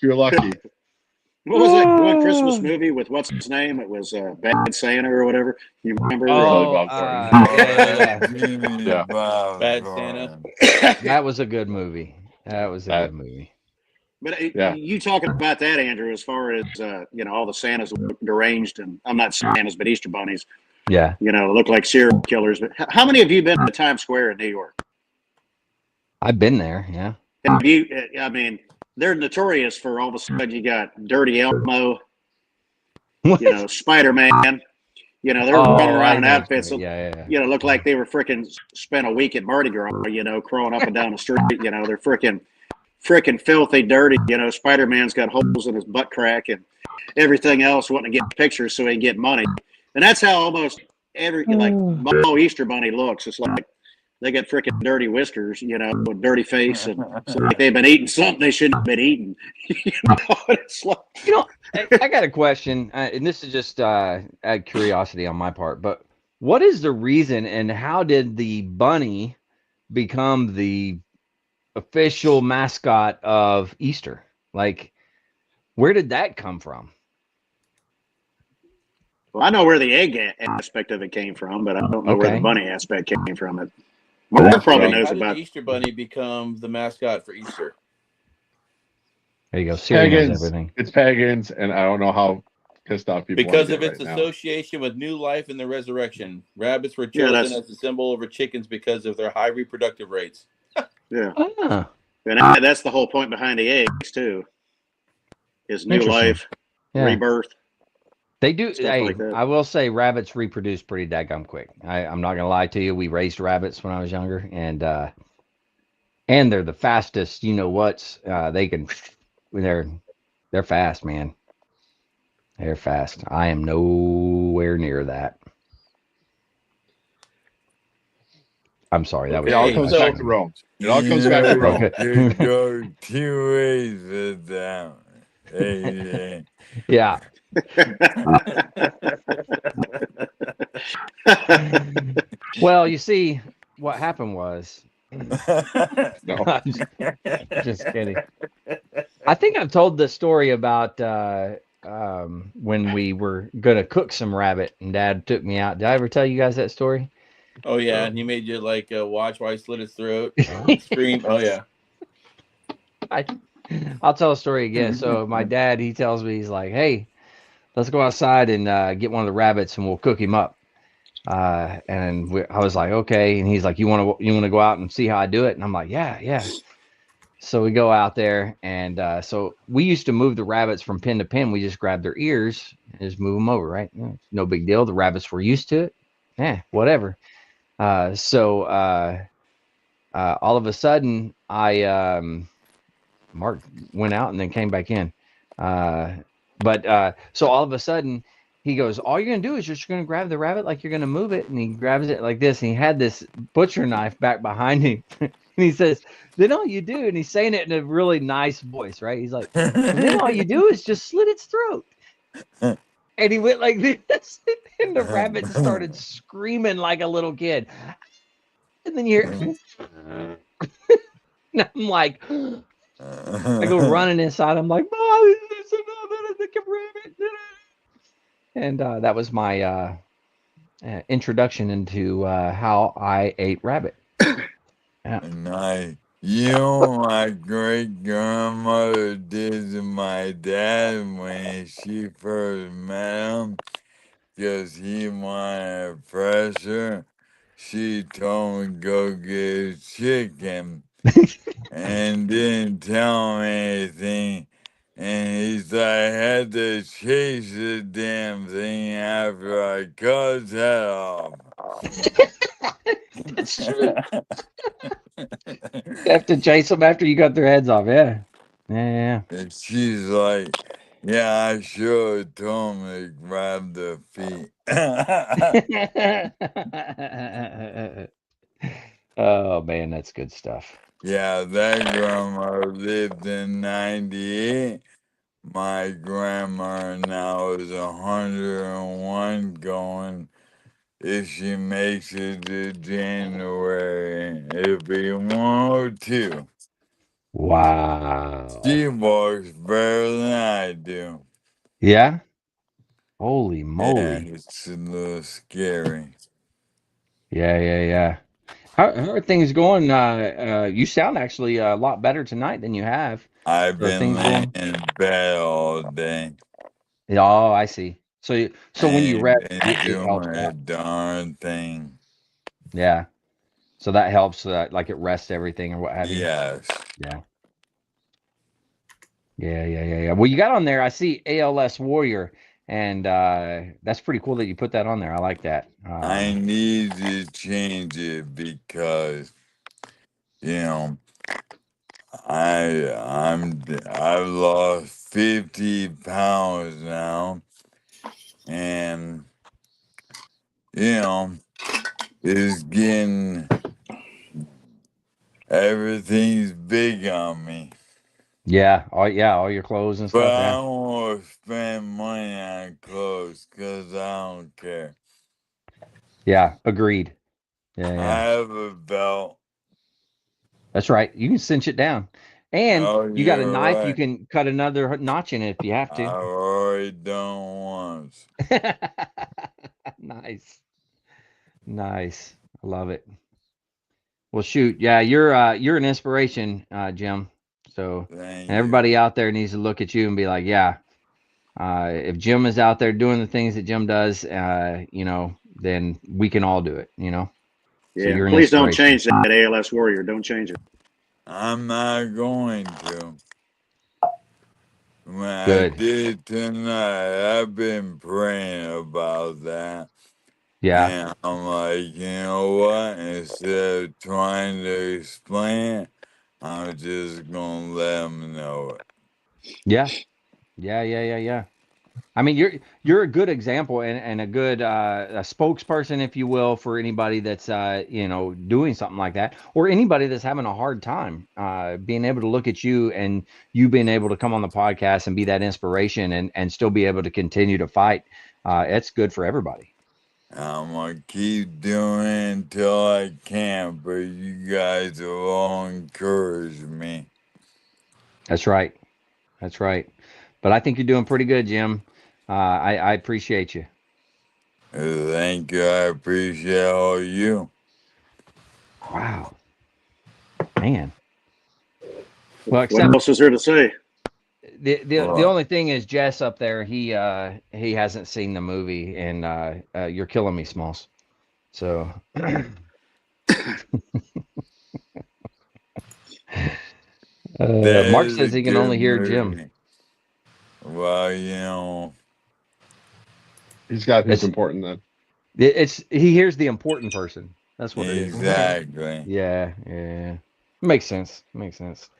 you're lucky. What was that one Christmas movie with what's his name? It was Bad Santa or whatever. You remember? Oh, Yeah. Bad Santa. That was a good movie. Good movie. But you talking about that, Andrew, as far as all the Santas look deranged, and I'm not Santas, but Easter bunnies. Yeah. Look like serial killers. But how many of you been to Times Square in New York? I've been there. Yeah. Have you? I mean, they're notorious for all of a sudden you got Dirty Elmo, Spider-Man. They're running around in outfits that look like they were freaking spent a week at Mardi Gras, crawling up and down the street. They're freaking filthy, dirty. Spider-Man's got holes in his butt crack and everything else, wanting to get pictures so he can get money. And that's how almost every mall Easter bunny looks. It's like they got freaking dirty whiskers, with dirty face, and it's like they've been eating something they shouldn't have been eating. It's like, I got a question, and this is just out of curiosity on my part, but what is the reason and how did the bunny become the official mascot of Easter? Like, where did that come from? Well, I know where the egg aspect of it came from, but I don't know where the bunny aspect came from. It Mark probably knows how about did the Easter bunny become the mascot for Easter. There you go. Siri knows everything. It's pagans, and I don't know how pissed off people because of its association with new life and the resurrection. Rabbits were chosen as a symbol over chickens because of their high reproductive rates. Yeah. And that's the whole point behind the eggs too. Is new life, rebirth. They do. I will say rabbits reproduce pretty daggum quick. I'm not gonna lie to you. We raised rabbits when I was younger, and they're the fastest. They can. They're fast, man. They're fast. I am nowhere near that. I'm sorry. That was. It all comes back to Rome. It all comes back to Rome. You go 2 ways with that. Yeah. Well, you see, what happened was. No. Just kidding. I think I've told the story about when we were going to cook some rabbit and Dad took me out. Did I ever tell you guys that story? Oh, yeah. And he made you watch while he slit his throat, scream. Oh, yeah. I'll tell a story again. So my dad, he tells me, he's like, hey, let's go outside and get one of the rabbits and we'll cook him up. I was like, okay. And he's like, you want to go out and see how I do it? And I'm like, yeah. So we go out there and so we used to move the rabbits from pen to pen. We just grab their ears and just move them over, right? No big deal. The rabbits were used to it. Whatever. So all of a sudden Mark went out and then came back in. So all of a sudden he goes, all you're going to do is just going to grab the rabbit like you're going to move it. And he grabs it like this. And he had this butcher knife back behind him. And he says, then all you do, and he's saying it in a really nice voice, right? He's like, and then all you do is just slit its throat. And he went like this. And the rabbit started screaming like a little kid. And then you hear, and I'm like, I go running inside. I'm like, Mom, there's another rabbit. And that was my introduction into how I ate rabbit. And my great grandmother did to my dad when she first met him, because he wanted pressure. She told him to go get chicken and didn't tell him anything. And he's like, I had to chase the damn thing after I cut his head off. That's true. have to chase them after you got their heads off. Yeah. Yeah. And she's like, yeah, I should have told him to grab the feet. Oh man, that's good stuff. Yeah, that grandma lived in 98. My grandma now is 101 going. If she makes it to January, it'll be 102. Wow. She walks better than I do. Yeah. Holy Yeah, moly. it's a little scary. Yeah. How are things going? You sound actually a lot better tonight than you have. I've So been things laying going. in bed all day. Oh, I see. So when you Ain't rest, been it helps doing a a lot. darn thing. Yeah. So that helps, like it rests everything or what have you. Yes. Yeah. Yeah. Well, you got on there. I see ALS Warrior, and that's pretty cool that you put that on there. I like that. I need to change it because, you know, I've lost 50 pounds now, and you know, it's getting everything's big on me. All your clothes and But stuff. I Yeah. don't want to spend money on clothes because I don't care. Yeah. Agreed. I Yeah. have a belt. That's right. You can cinch it down, and Oh, you got a you're knife. You right. can cut another notch in it if you have to. I've already done once. Nice. Nice. I love it. Well, shoot, yeah, you're an inspiration, Jim. So, and Thank you. everybody out there needs to look at you and be like, yeah, if Jim is out there doing the things that Jim does, then we can all do it. So Yeah, you're an please don't inspiration. change that ALS Warrior. Don't change it. I'm not going to. When I Good. did tonight, I've been praying about that. Yeah. And I'm like, you know what? Instead of trying to explain it, I'm just going to let them know it. Yeah. Yeah. I mean, you're a good example and a good a spokesperson, if you will, for anybody that's doing something like that, or anybody that's having a hard time being able to look at you and you being able to come on the podcast and be that inspiration and still be able to continue to fight. It's good for everybody. I'm going to keep doing it until I can, but you guys have all encouraged me. That's right. That's right. But I think you're doing pretty good, Jim. I appreciate you. Thank you. I appreciate all you. Wow, man. Well, What except else is there to say? the only thing is Jess up there. He hasn't seen the movie, and you're killing me, Smalls. So That Mark is a says he can good only hear Jim. movie. Well, you know, He's got who's It's important then. he hears the important person. That's what it is. exactly. Yeah. Makes sense. Makes sense.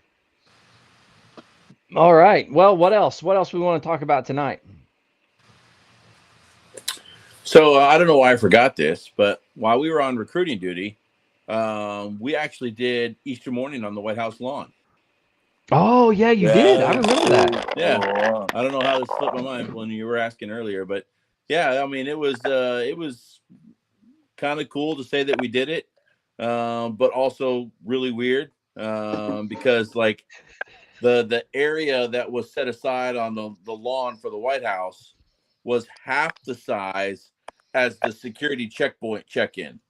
All right. Well, what else? What else we want to talk about tonight? So I don't know why I forgot this, but while we were on recruiting duty, we actually did Easter morning on the White House lawn. Oh yeah, you did. I That's remember pretty that. Yeah, cool. I don't know how this slipped my mind when you were asking earlier, but yeah, I mean it was kind of cool to say that we did it, but also really weird because like the area that was set aside on the lawn for the White House was half the size as the security checkpoint check-in.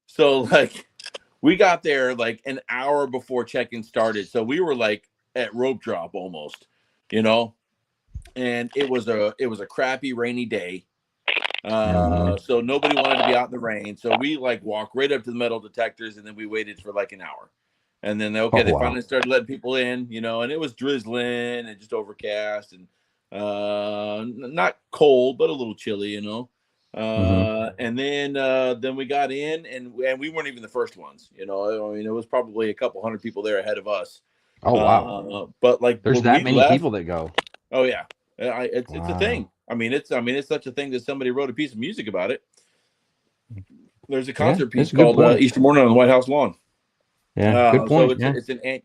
So like we got there like an hour before check-in started. So we were like at rope drop almost, you know. And it was a crappy rainy day. So nobody wanted to be out in the rain. So we like walked right up to the metal detectors and then we waited for like an hour. And then Oh they wow. finally started letting people in, and it was drizzling and just overcast and not cold, but a little chilly, And then we got in, and we weren't even the first ones. You know, I mean, it was probably a couple hundred people there ahead of us. Oh wow! But like there's when that we many left, people that go. Oh yeah, it's a thing. I mean, it's such a thing that somebody wrote a piece of music about it. There's a concert piece called Easter Morning on the White House Lawn. Yeah, good point. So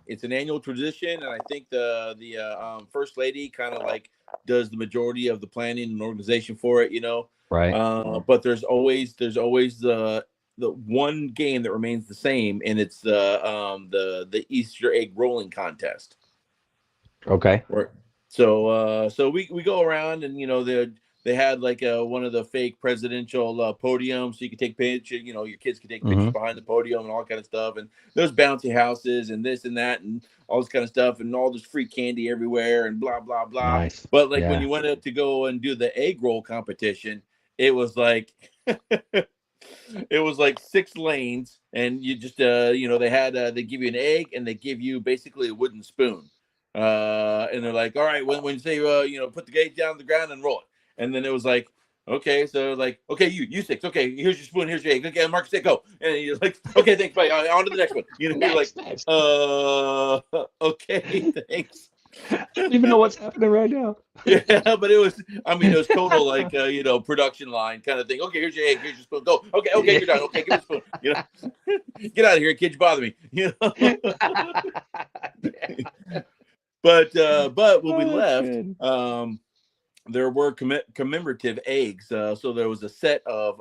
it's an annual tradition, and I think the First Lady kind of like does the majority of the planning and organization for it. You know, right? But there's always the one game that remains the same, and it's the Easter egg rolling contest. Okay. So we go around, and you know they had like one of the fake presidential podiums, so you could take pictures. You know, your kids could take pictures behind the podium and all kind of stuff. And there's bouncy houses and this and that and all this kind of stuff, and all this free candy everywhere and blah blah blah. Nice. But like when you went up to go and do the egg roll competition, it was like it was like 6 lanes, and you just you know they give you an egg, and they give you basically a wooden spoon. And they're like, all right, when you say you know, put the gauge down on the ground and roll it. And then it was like, okay, so like, okay, you 6, okay, here's your spoon, here's your egg, okay, Mark, say go. And you're like, okay, thanks, bye, on to the next one. You know, you're like, okay, thanks. I don't even know what's happening right now. Yeah, but it was total like you know, production line kind of thing. Okay, here's your egg, here's your spoon, go. Okay, you're done. Okay, give me the spoon. You know, get out of here, kid, you bother me. You know. But when we left, there were commemorative eggs. So there was a set of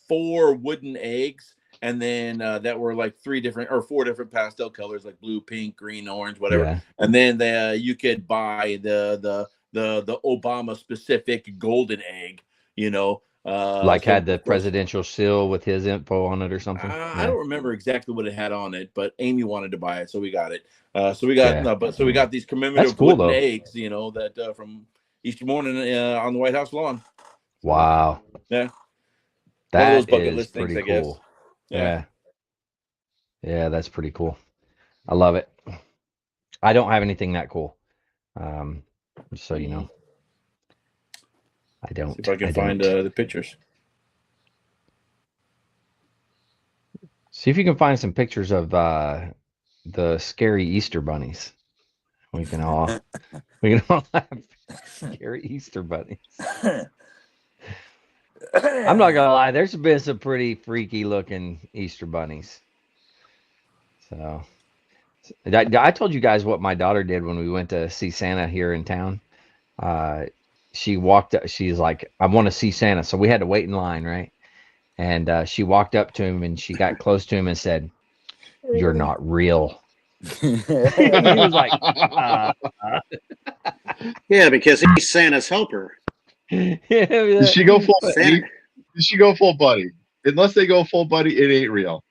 4 wooden eggs, and then that were like 4 different pastel colors, like blue, pink, green, orange, whatever. Yeah. And then you could buy the Obama specific golden egg, you know. Had the presidential seal with his info on it or something. I don't remember exactly what it had on it, but Amy wanted to buy it, so we got it. So we got these commemorative wooden eggs, you know, that from Easter morning on the White House lawn. Wow. Yeah. That those bucket is list pretty things, cool. I guess. Yeah, that's pretty cool. I love it. I don't have anything that cool. So you know. I don't. See if I can find the pictures. See if you can find some pictures of the scary Easter bunnies. We can all have scary Easter bunnies. I'm not gonna lie, there's been some pretty freaky looking Easter bunnies. So I told you guys what my daughter did when we went to see Santa here in town. She walked up, she's like, I want to see Santa. So we had to wait in line, right? And she walked up to him, and she got close to him and said, "You're not real." He was like, yeah, because he's Santa's helper. Did she go full buddy? Did she go full buddy? Unless they go full buddy, it ain't real.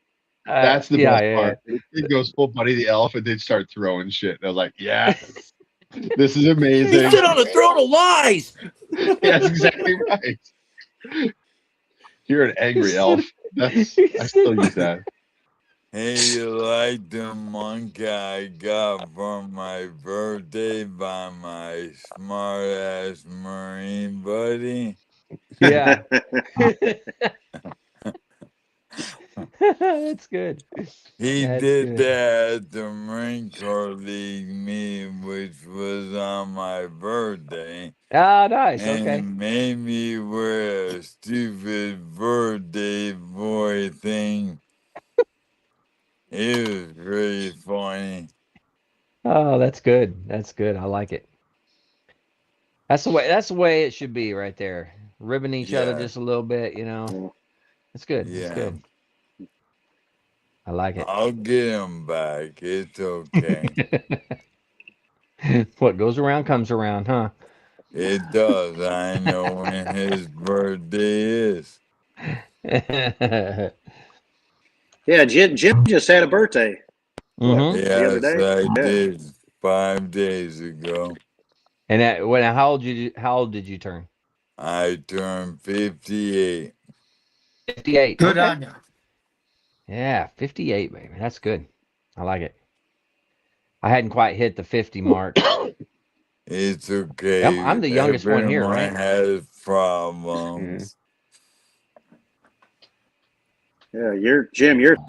That's the best part. It goes full buddy the elf, and they'd start throwing shit. And I was like, yes, this is amazing. They sit on a throne of lies. Yeah, that's exactly right. You're an angry elf. I still use that. Hey, you like the monkey I got for my birthday by my smart ass Marine buddy? Yeah. That's good. He did that at the Marine Corps League meeting, which was on my birthday. Ah, nice. And made me wear a stupid birthday boy thing. It was really funny. Oh, that's good. That's good. I like it. That's the way it should be right there. Ribbing each other just a little bit, you know. It's good. Yeah. It's good. I like it. I'll get him back. It's okay. What goes around comes around, huh? It does. I know when his birthday is. Yeah, Jim just had a birthday. Mm-hmm. Yes, I did 5 days ago. And how old did you turn? I turned 58. 58. Good on you. Yeah, 58, baby. That's good. I like it. I hadn't quite hit the 50 mark. It's okay. I'm the youngest one here, right? Everyone has problems. Yeah, you're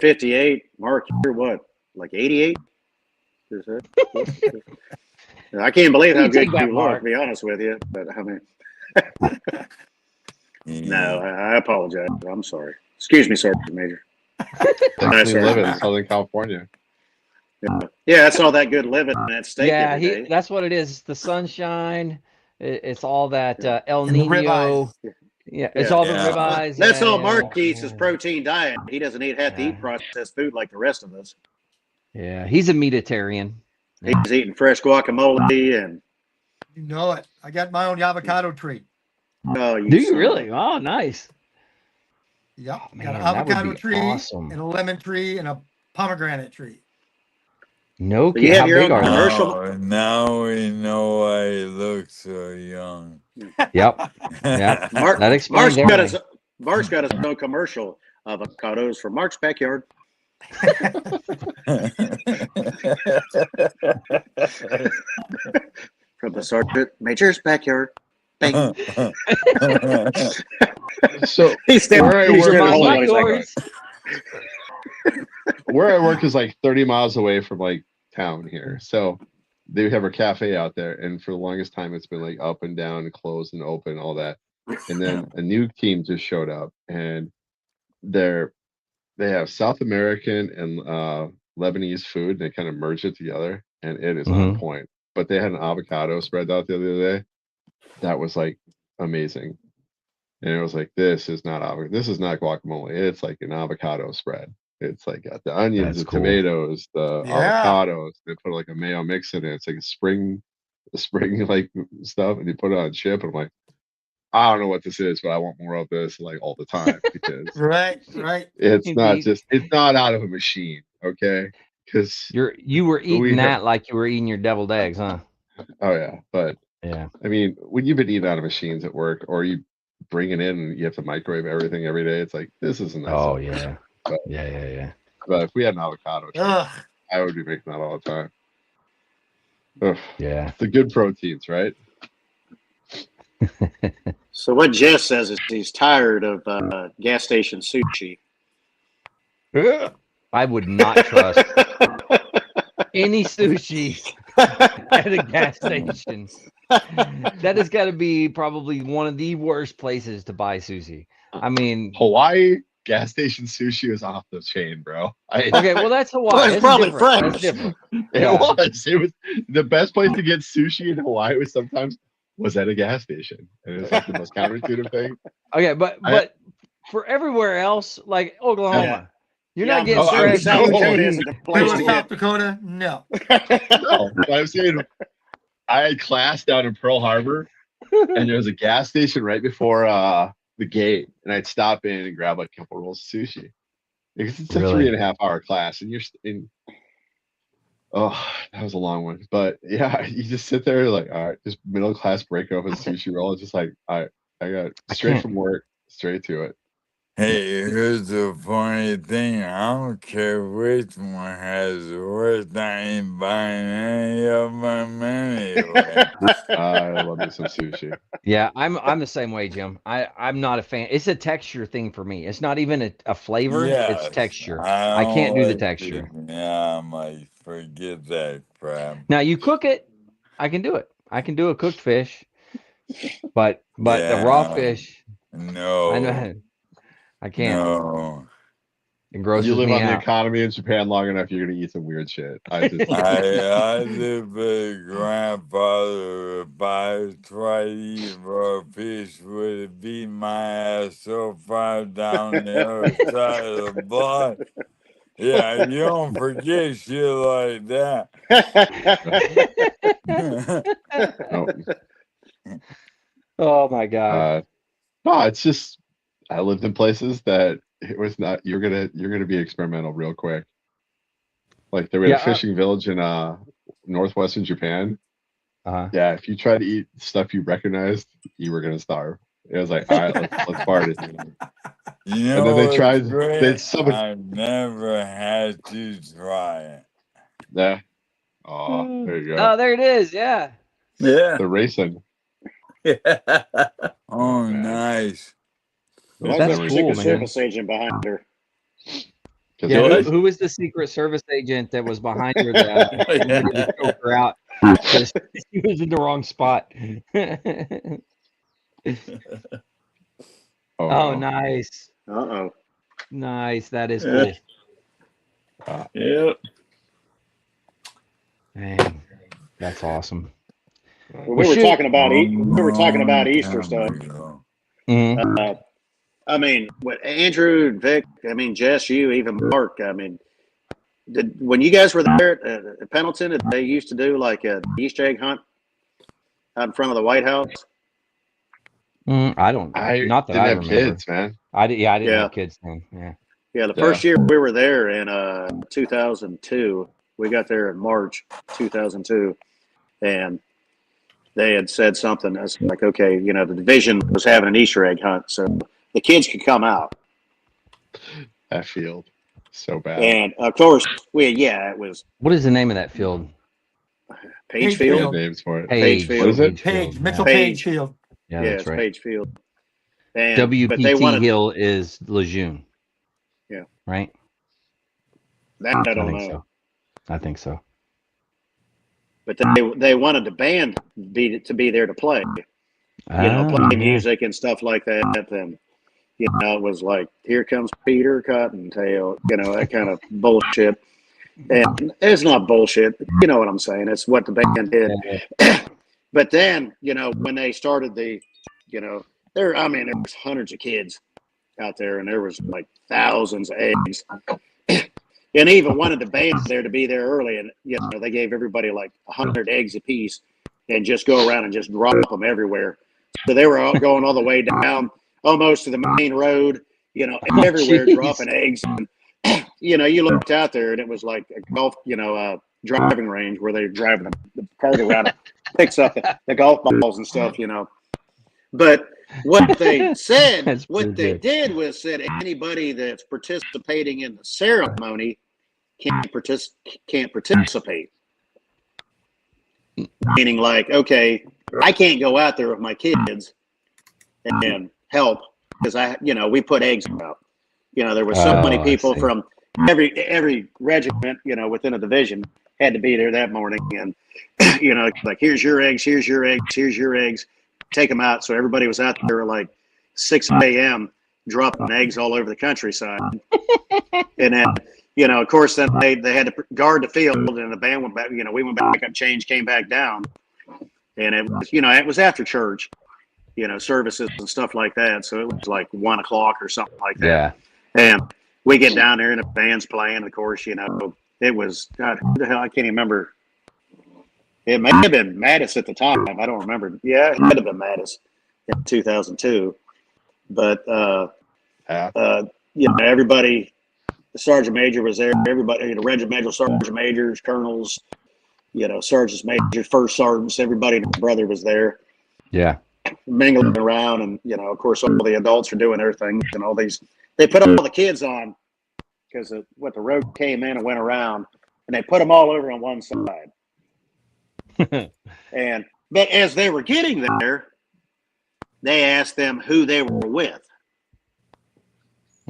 58. Mark, you're what, like 88? I can't believe how good you look, to be honest with you. But I mean, no, I apologize. I'm sorry. Excuse me, Sergeant Major. Definitely live in Southern California. Yeah, that's all that good living in that steak every day. That's what it is. It's the sunshine. It's all that El Nino. Yeah, it's all the ribeyes. That's all Mark eats is protein diet. He doesn't have to eat processed food like the rest of us. Yeah, he's a meatitarian. He's eating fresh guacamole and. You know it. I got my own avocado tree. Oh, do you really? Oh, nice. Yep, oh, man, got an avocado tree awesome. and a lemon tree and a pomegranate tree. No kidding. You have your own commercial. Oh, now we know why he looks so young. Yep. Yeah. That explains Mark's got his own commercial. Avocados from Mark's backyard. From the Sergeant Major's backyard. Bang. So where I work is like 30 miles away from like town here. So they have a cafe out there, and for the longest time it's been like up and down and closed and open, all that. And then a new team just showed up, and they have South American and Lebanese food, and they kind of merge it together, and it is on point. But they had an avocado spread out the other day that was like amazing. And it was like, this is not guacamole. It's like an avocado spread. It's like got the onions, tomatoes, the avocados. They put like a mayo mix in it. It's like a spring like stuff, and you put it on a chip. And I'm like, I don't know what this is, but I want more of this like all the time because right. It's not out of a machine, okay? Because you were eating that like you were eating your deviled eggs, huh? Oh yeah, but yeah. I mean, when you've been eating out of machines at work, or you bring it in and you have to microwave everything every day, it's like this isn't that. Oh yeah. But, yeah. But if we had an avocado, I would be making that all the time. Ugh. Yeah. The good proteins, right? So what Jeff says is he's tired of gas station sushi. I would not trust any sushi at a gas station. That has got to be probably one of the worst places to buy sushi. I mean, Hawaii gas station sushi is off the chain, bro. Okay, well that's Hawaii. Well, it's probably different. French. That's different. It was the best place to get sushi in Hawaii was at a gas station, and it was like the most counterintuitive thing. Okay, but for everywhere else, like Oklahoma, you're not getting fresh. South Dakota, no. No, I'm saying I had class down in Pearl Harbor, and there was a gas station right before the gate, and I'd stop in and grab like a couple rolls of sushi because it's a 3.5 hour class, and you're in. Oh, that was a long one, but yeah, you just sit there like, all right, just middle class break open sushi roll. It's just like I got straight from work, straight to it. Hey, here's the funny thing. I don't care which one has the worst. I ain't buying any of them anyway. I love me some sushi. Yeah, I'm the same way, Jim. I'm not a fan. It's a texture thing for me. It's not even a flavor. Yes, it's texture. I can't do the texture. Yeah, I'm like, forget that crap. Now you cook it, I can do it. I can do a cooked fish, but the raw fish, no, I can't. No. It grosses you live me on out. the economy in Japan long enough, you're gonna eat some weird shit. I live with grandfather. If I tried to eat raw fish, would have beat my ass so far down the other side of the block. Yeah, you don't forget shit like that. Oh my god. No, it's just I lived in places that it was not. You're gonna be experimental real quick. Like there was a fishing village in northwestern Japan. Yeah, if you try to eat stuff you recognized, you were gonna starve. It was like, all right, let's party. You know, and then they tried. I've never had to try it. Yeah. Oh, there you go. Oh, there it is. Yeah. Yeah. The racing. Oh, nice. Why is That's there a cool, Secret man. Service agent behind her? Yeah, who was the Secret Service agent that was behind her that wanted to choke her out because she was in the wrong spot? Oh, nice. Uh-oh. Nice. That is cool. Yeah. Man, that's awesome. We were talking about Easter stuff. Mm-hmm. I mean, what Andrew, Vic, I mean, Jess, you, even Mark. I mean, when you guys were there at Pendleton, did they used to do like a Easter egg hunt out in front of the White House? I don't. Not that didn't I have remember. kids, man. I didn't have kids then. Yeah. Yeah, the first year we were there in 2002. We got there in March 2002, and they had said something that's like, okay, you know, the division was having an Easter egg hunt, so the kids could come out. That field, so bad. And of course, it was. What is the name of that field? Page Field. Names for it. Page Field. What is it? Page, Mitchell Page Field. Yeah, that's it's right. Page Field. And, WPT Hill is Lejeune. Yeah. Right? That I don't know. So. I think so. But they wanted the band to be there to play. Play music and stuff like that. And, it was like, here comes Peter Cottontail, that kind of bullshit. And it's not bullshit. You know what I'm saying? It's what the band did. But then, when they started there was hundreds of kids out there, and there was like thousands of eggs. And even wanted the band there to be there early, and they gave everybody like 100 eggs apiece, and just go around and just drop them everywhere. So they were all going all the way down, almost to the main road, everywhere dropping eggs. And, you looked out there, and it was like a golf, driving range where they're driving the cart around, picks up the golf balls and stuff, But what they said, did was said anybody that's participating in the ceremony can't participate. Meaning, like, okay, I can't go out there with my kids and help because we put eggs out. There were so many people from every regiment, within a division had to be there that morning, and like, here's your eggs, here's your eggs, here's your eggs. Take them out. So everybody was out there like 6 a.m. dropping eggs all over the countryside. And then, of course, then they had to guard the field, and the band went back. We went back up, changed, came back down, and it was, it was after church, services and stuff like that. So it was like 1 o'clock or something like that. Yeah. And we get down there, and the band's playing. Of course, it was, God, who the hell? I can't even remember. It may have been Mattis at the time. I don't remember. Yeah, it had to have been Mattis in 2002. But, everybody, the sergeant major was there. Everybody, regimental sergeant majors, colonels, sergeants majors, first sergeants, everybody and their brother was there. Yeah. Mingling around. And, of course, all the adults are doing their things and all these. They put all the kids on because the road came in and went around, and they put them all over on one side. But as they were getting there, they asked them who they were with.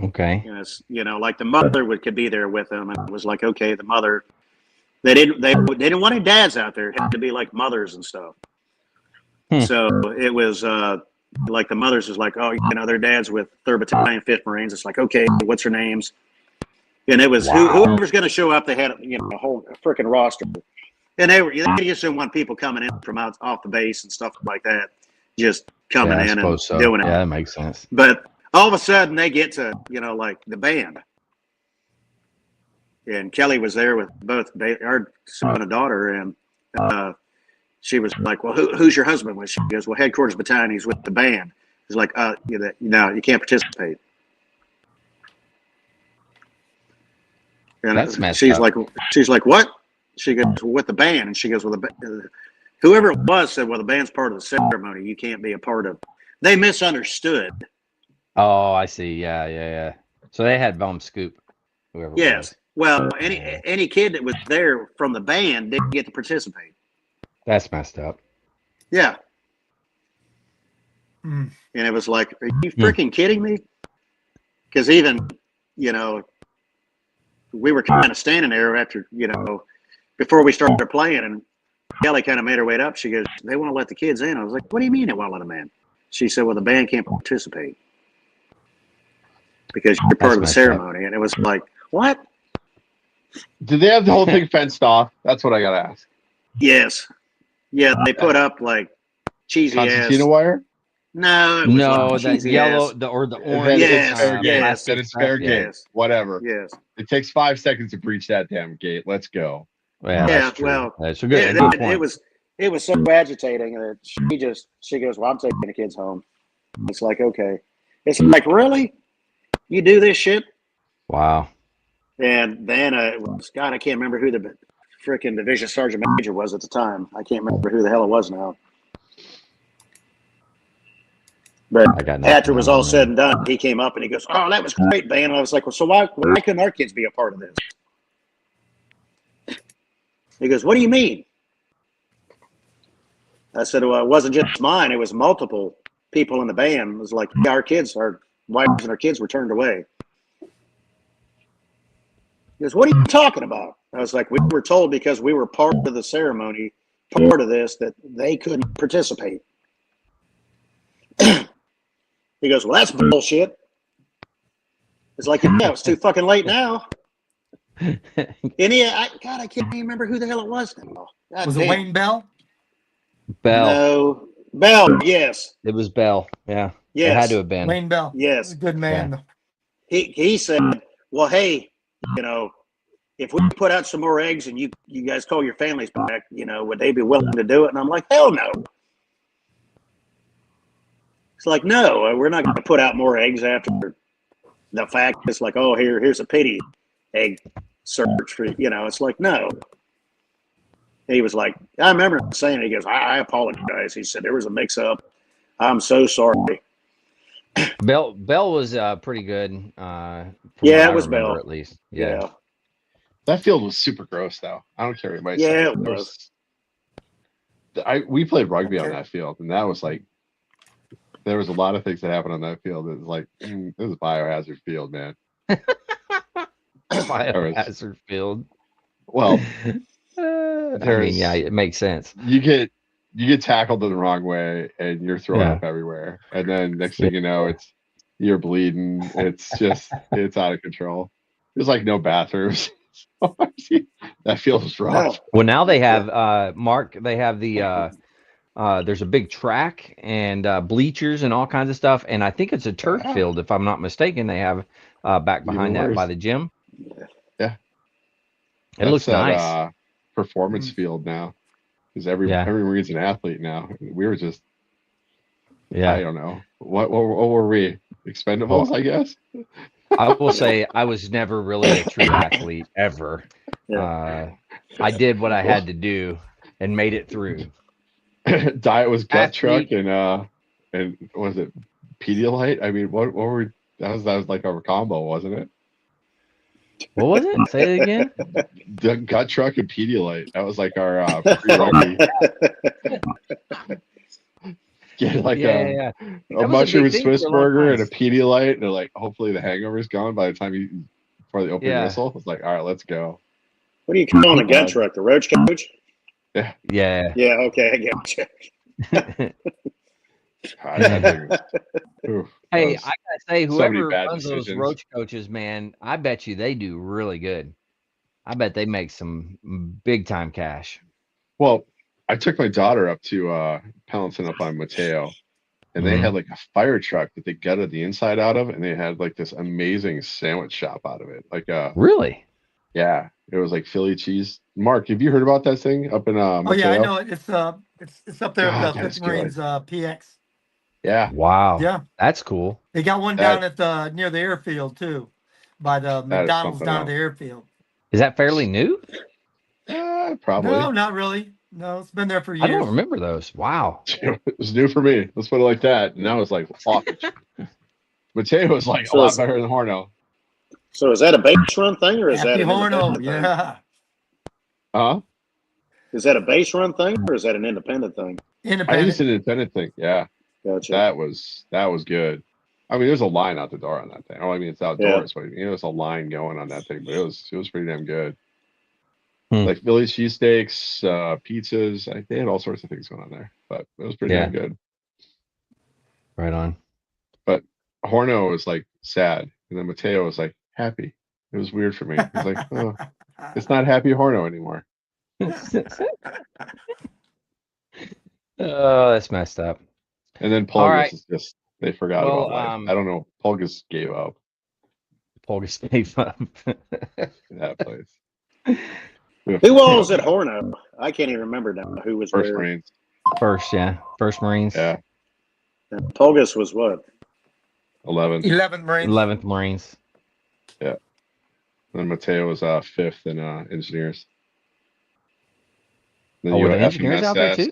Okay. Like the mother could be there with them, and it was like, okay, the mother. They didn't want any dads out there. It had to be like mothers and stuff. So it was like the mothers was like, oh, their dad's with 3rd Battalion, 5th Marines. It's like, okay, what's their names? And it was whoever's going to show up. They had a whole freaking roster. And they just didn't want people coming in from off the base and stuff like that, just coming in and doing it. Yeah, that makes sense. But all of a sudden they get to, like the band. And Kelly was there with both our son and daughter. And she was like, well, who's your husband with? She goes, well, Headquarters Battalion, he's with the band. He's like, no, you can't participate. And that's messed she's up. She's like, what? She goes, well, with the band. And she goes, well, whoever it was said, well, the band's part of the ceremony. You can't be a part of. They misunderstood. Oh, I see. Yeah. So they had bum scoop. Whoever. Yes. Well, any kid that was there from the band didn't get to participate. That's messed up. Yeah. And it was like, are you freaking kidding me? Because even, you know, we were kind of standing there after, you know, before we started playing, and Kelly kind of made her way up. She goes, they want to let the kids in. I was like, what do you mean they want to let them in? She said, well, the band can't participate because you're part of the ceremony. And it was like, what? Did they have the whole thing fenced off? That's what I got to ask. Yes. Yeah, they put up like cheesy concertina ass. wire? No, it was like that cheesy yellow ass. or the orange. Yes, fair game. yes, Then it's fair game. yes. Whatever. Yes. It takes 5 seconds to breach that damn gate. Let's go. Yeah, that's true. Well, that's a good point. It was so agitating that she goes, well, I'm taking the kids home. It's like, okay. It's like, really? You do this shit? Wow. And then it was, God, I can't remember who the freaking division sergeant major was at the time. I can't remember who the hell it was now. But after it was all said and done, he came up and he goes, oh, that was great, man. And I was like, well, so why couldn't our kids be a part of this? He goes, what do you mean? I said, well, it wasn't just mine. It was multiple people in the band. It was like, yeah, our wives and our kids were turned away. He goes, what are you talking about? I was like, we were told because we were part of the ceremony, part of this, that they couldn't participate. He goes, well, that's bullshit. It's like, yeah, it's too fucking late now. And I can't even remember who the hell it was now. Was it Wayne Bell? Bell. No. Bell, yes. It was Bell. Yeah. Yes. It had to have been. Wayne Bell. Yes. Good man. Yeah. He said, well, hey, you know, if we put out some more eggs and you guys call your families back, you know, would they be willing to do it? And I'm like, hell no. It's like, no, we're not going to put out more eggs after the fact. It's like, oh, here's a pity egg search for, you know, it's like, no. He was like, I remember saying, he goes, I apologize. He said, there was a mix up. I'm so sorry. Bell was pretty good. Yeah, it was Bell. At least. Yeah. That field was super gross, though. I don't care what anybody says. Yeah, it was. We played rugby on that field, and that was like, there was a lot of things that happened on that field. It was like, it was a biohazard field, man. Biohazard field. Well, yeah, it makes sense. You get tackled in the wrong way, and you're thrown up everywhere. And then next thing you know, you're bleeding. It's just, it's out of control. There's like no bathrooms. That feels rough. Well, now they have Mark. They have the there's a big track and bleachers and all kinds of stuff, and I think it's a turf field, if I'm not mistaken. They have back behind that by the gym. Yeah, it looks nice. Performance field now, because every Marine's an athlete now. We were just, I don't know what were we, Expendables, I guess. I will say I was never really a true athlete ever. I did what I had to do and made it through. Diet was gut truck and what was it, Pedialyte? I mean, what were we, that was like our combo, wasn't it? What was it? Say it again. The gut truck and Pedialyte. That was like our pre-rugby. Get like a mushroom and Swiss burger and a Pedialyte, and they're like, hopefully the hangover's gone by the time before the opening whistle. It's like, all right, let's go. What do you call a gut truck? The roach coach? Yeah. Yeah. Okay, I get you. Hey, I gotta say, whoever runs those roach coaches, man, I bet you they do really good. I bet they make some big time cash. Well, I took my daughter up to Pendleton up on Mateo, and they had like a fire truck that they gutted the inside out of, and they had like this amazing sandwich shop out of it. Like really? Yeah, it was like Philly cheese. Mark, have you heard about that thing up in Mateo? Oh yeah, I know it. It's up there at the 5th Marines PX. Yeah. Wow. Yeah. That's cool. They got one down at near the airfield too, by the McDonald's down at the airfield. Is that fairly new? Probably. No, not really. No, it's been there for years. I don't remember those. Wow. It was new for me. Let's put it like that. And now it's like, Mateo was like a lot better than Horno. So is that a base run thing, or is that an Horno? Yeah. Huh? Is that a base run thing, or is that an independent thing? Independent. I think it's an independent thing. Yeah. Gotcha. That was good. I mean, there's a line out the door on that thing. Oh, I mean, it's outdoors, but there's a line going on that thing. But it was pretty damn good. Like Philly cheesesteaks, pizzas. They had all sorts of things going on there, but it was pretty damn good. Right on. But Horno was like sad, and then Mateo was like happy. It was weird for me. He's like, oh, it's not happy Horno anymore. Oh, that's messed up. And then Polgus is just, they forgot about life. I don't know. Polgus gave up. Polgus gave up. That place. Who all was at Horno? I can't even remember now who was First where. Marines. First Marines. Yeah. And Polgus was what? 11th. 11th Marines. 11th Marines. Yeah. And Mateo was 5th in engineers. Then were you the had engineers out there too?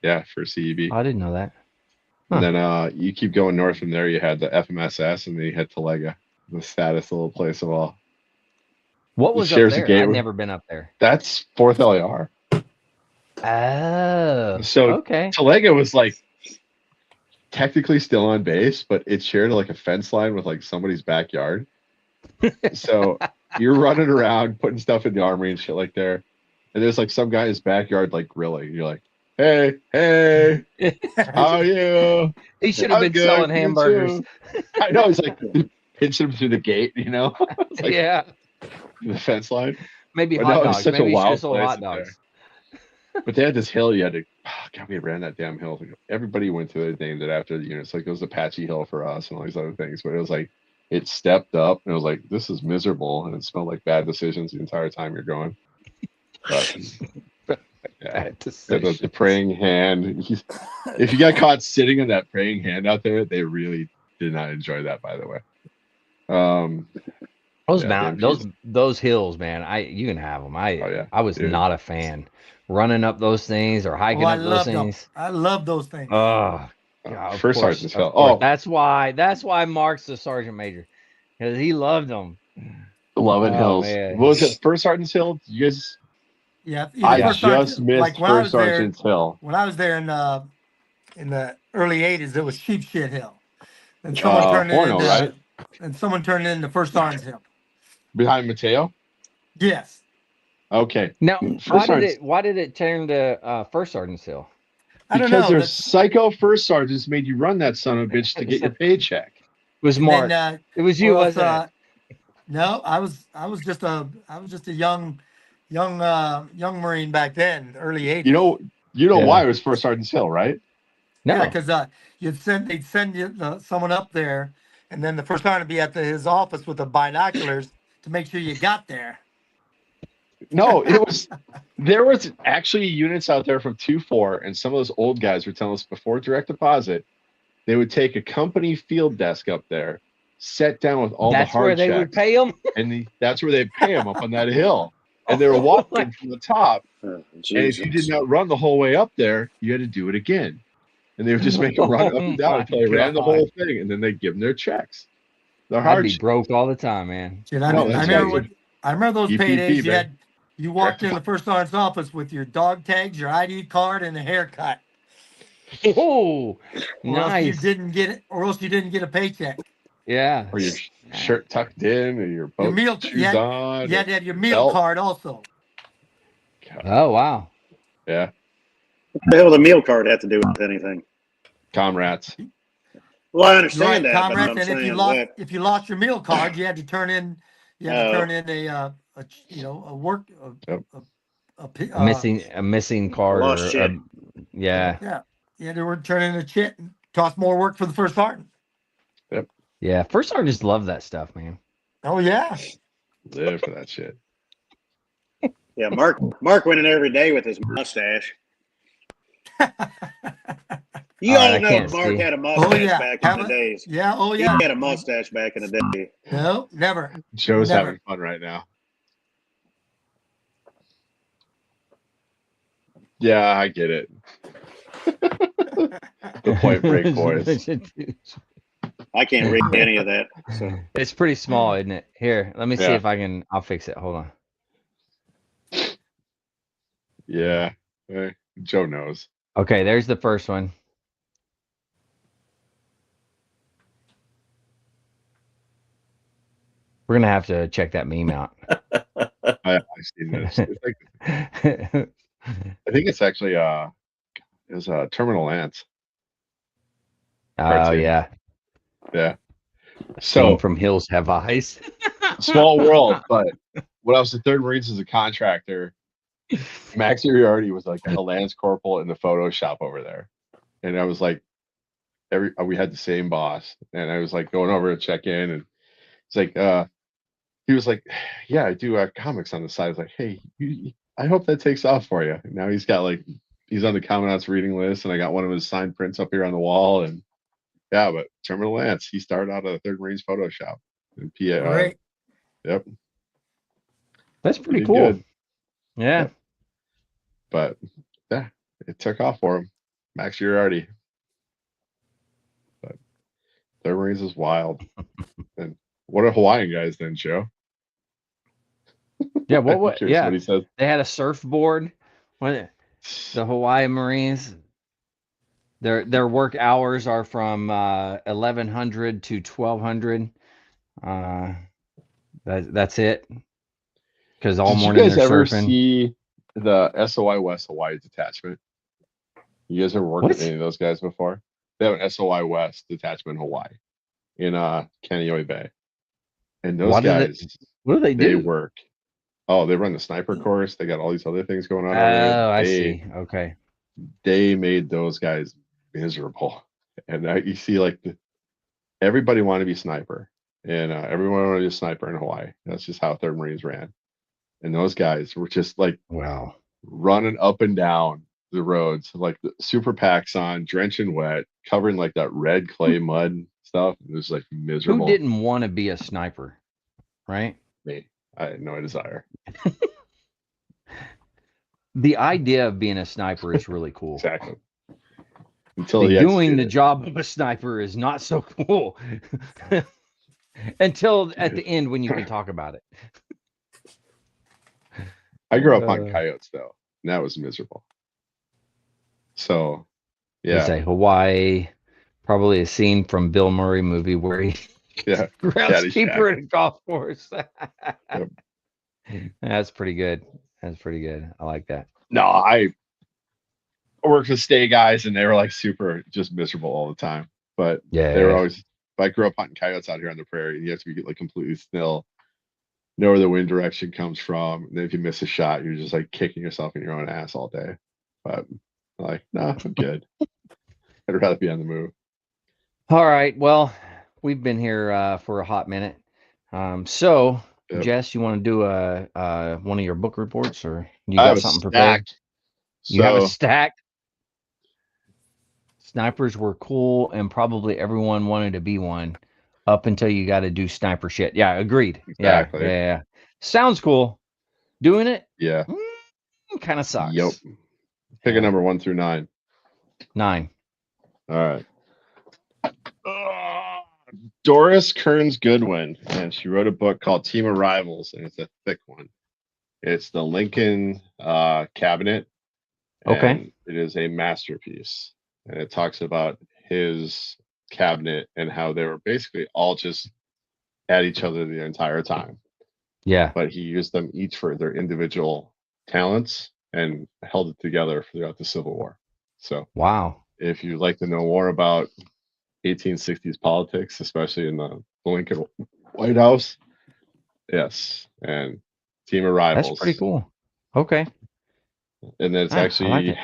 Yeah, for CEB. I didn't know that. Huh. And then you keep going north from there, you had the FMSS, and then you had Talega, the saddest little place of all. What was up there? I've never been up there. That's 4th LAR. Oh. So okay. Talega was like technically still on base, but it shared like a fence line with like somebody's backyard. So you're running around putting stuff in the armory and shit like there. And there's like some guy in his backyard like grilling. You're like, hey, how are you? He should have been selling hamburgers. I know. He's like pinching him through the gate, you know? Like, yeah. The fence line. Maybe hot dogs. Such Maybe a wild sold hot dogs. But they had this hill you had to, God, we ran that damn hill. Everybody went to it, named it after the units. Like it was Apache Hill for us and all these other things. But it was like, it stepped up and it was like, this is miserable. And it smelled like bad decisions the entire time you're going. But yeah, the praying hand. If you got caught sitting in that praying hand out there, they really did not enjoy that, by the way. Those hills, man. You can have them. I was not a fan running up those things or hiking up those things. I love those things. Oh, God, First Sergeant's Hill. Oh, that's why Mark's the sergeant major, because he loved them. 11 hills. Man. What was it? First Sergeant's Hill? You guys? Yeah, I just missed First Sergeant's Hill. When I was there in the early '80s, it was Sheep Shit Hill, and someone turned it into right? And someone turned it into First Sergeant's Hill. Behind Mateo? Yes. Okay. Now, why did it turn to First Sergeant's Hill? I don't know. Because there's psycho first sergeants made you run that son of a bitch to get your paycheck. It was Mark. It was you, wasn't it? No, I was just a young Marine back then, early '80s. You know why it was First Sergeant's Hill, right? No, because they'd send you someone up there, and then the first sergeant would be at his office with the binoculars to make sure you got there. No, there was actually units out there from 2-4, and some of those old guys were telling us before direct deposit, they would take a company field desk up there, set down with all the hard checks. That's where they would pay them? And that's where they'd pay them up on that hill. And they were walking from the top. And if you did not run the whole way up there, you had to do it again. And they would just make them run up and down until they ran the whole thing, and then they'd give them their checks. I'd be broke all the time, man. Dude, I remember those paydays. You walked in the first sergeant's office with your dog tags, your ID card, and a haircut. Oh, nice! Or else you didn't get a paycheck. Yeah. Or your shirt tucked in, or your boat shoes on. You had to have your meal card also. God. Oh wow! Yeah. What the hell does a meal card have to do with anything? Comrades. Well, I understand that. Comrades, and if you lost your meal card, you had to turn in. You had to turn in a missing card. Yeah. They were turning a chit and cost more work for the first sergeant. Yep. Yeah, first sergeants love that stuff, man. Oh yeah. Live for that shit. Yeah, Mark went in every day with his mustache. You all know Mark had a mustache back in the days. Yeah, He had a mustache back in the day. No, never. Joe's having fun right now. Yeah, I get it. The Point Break boys. I can't read any of that. So. It's pretty small, isn't it? Here, let me see if I'll fix it. Hold on. Yeah, Joe knows. Okay, there's the first one. We're gonna have to check that meme out. I've seen this. It's like, I think it's actually is Terminal Ants. Oh yeah. Yeah. Scene from Hills Have Eyes. Small world, but when I was the 3rd Marines as a contractor, Max Uriarty was like a Lance Corporal in the photo shop over there. And I was like, we had the same boss. And I was like going over to check in, and it's like he was like, yeah, I do comics on the side. I was like, hey, I hope that takes off for you. And now he's got like, he's on the Commandant's reading list, and I got one of his signed prints up here on the wall. And yeah, but Terminal Lance, he started out at a 3rd Marines photo shop in PA. Great. Yep. That's pretty cool. Good. Yeah. Yep. But yeah, it took off for him. Max Uriarty. But 3rd Marines is wild. And what are Hawaiian guys then, Joe? Yeah, what yeah. What he says. They had a surfboard. What the Hawaii Marines? Their work hours are from 1100 to 1200. That's it. Because all morning Did you guys they're ever surfing. see the SOI West Hawaii detachment? You guys ever worked with any of those guys before? They have an SOI West detachment in Hawaii, in Kaneohe Bay. And those guys, what do they do? They work. Oh, they run the sniper course. They got all these other things going on over there. Oh, I see. Okay. They made those guys miserable. And you see, like, everybody wanted to be sniper. And everyone wanted to be a sniper in Hawaii. That's just how 3rd Marines ran. And those guys were just like, wow, running up and down the roads, like the super packs on, drenching wet, covering like that red clay mud stuff. It was like miserable. Who didn't want to be a sniper, right? Me. I had no desire. The idea of being a sniper is really cool. Exactly. Until doing the job of a sniper is not so cool. Until at the end when you can talk about it. I grew up on coyotes though, and that was miserable. So yeah. Say Hawaii, probably a scene from Bill Murray movie where he groundskeeper at a golf course. Yep. That's pretty good. That's pretty good. I like that. No, I worked with stay guys, and they were like super just miserable all the time. But they were always. I grew up hunting coyotes out here on the prairie. You have to be like completely still, know where the wind direction comes from. And then if you miss a shot, you're just like kicking yourself in your own ass all day. But I'm like, no, I'm good. I'd rather be on the move. All right. Well, we've been here for a hot minute. So, Jess, you want to do one of your book reports, or you got something prepared? You have a stack. Snipers were cool, and probably everyone wanted to be one up until you got to do sniper shit. Yeah, agreed. Exactly. Yeah. Sounds cool. Doing it? Yeah. Kind of sucks. Yep. Pick a number 1 through 9. 9. All right. Doris Kearns Goodwin, and she wrote a book called Team of Rivals, and it's a thick one. It's the Lincoln cabinet. Okay. It is a masterpiece, and it talks about his cabinet and how they were basically all just at each other the entire time. Yeah. But he used them each for their individual talents and held it together throughout the Civil War. So wow. If you'd like to know more about 1860s politics, especially in the Lincoln White House, yes, and Team of Rivals. That's pretty cool. Okay. And then it's actually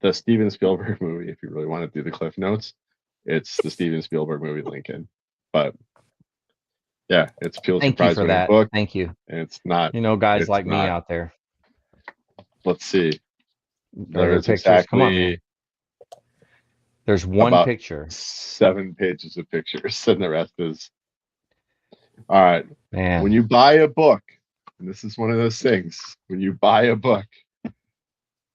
the Steven Spielberg movie. If you really want to do the Cliff Notes, it's the Steven Spielberg movie Lincoln. But yeah, it's Pulitzer Prize winning book. Thank you. And it's not. Guys like me out there. Let's see. There's pictures. Come on, man. There's one picture. 7 pages of pictures, and the rest is. All right. Man. When you buy a book, and this is one of those things, when you buy a book,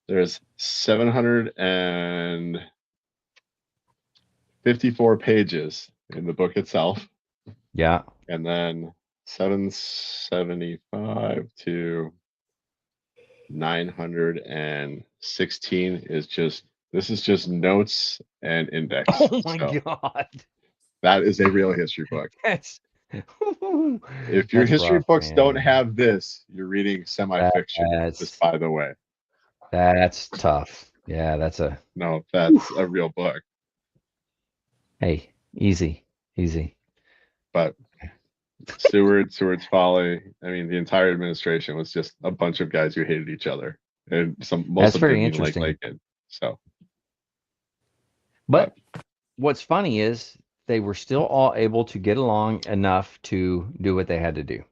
there's 754 pages in the book itself. Yeah. And then 775 to 916 is just, this is just notes and index. Oh my God. That is a real history book. If your That's history rough, books don't man. have this, you're reading semi-fiction. Just by the way. That's tough. Yeah, that's a a real book. Hey, easy. But Seward's Folly. I mean, the entire administration was just a bunch of guys who hated each other, and most of them didn't even like Lincoln. So, but what's funny is they were still all able to get along enough to do what they had to do.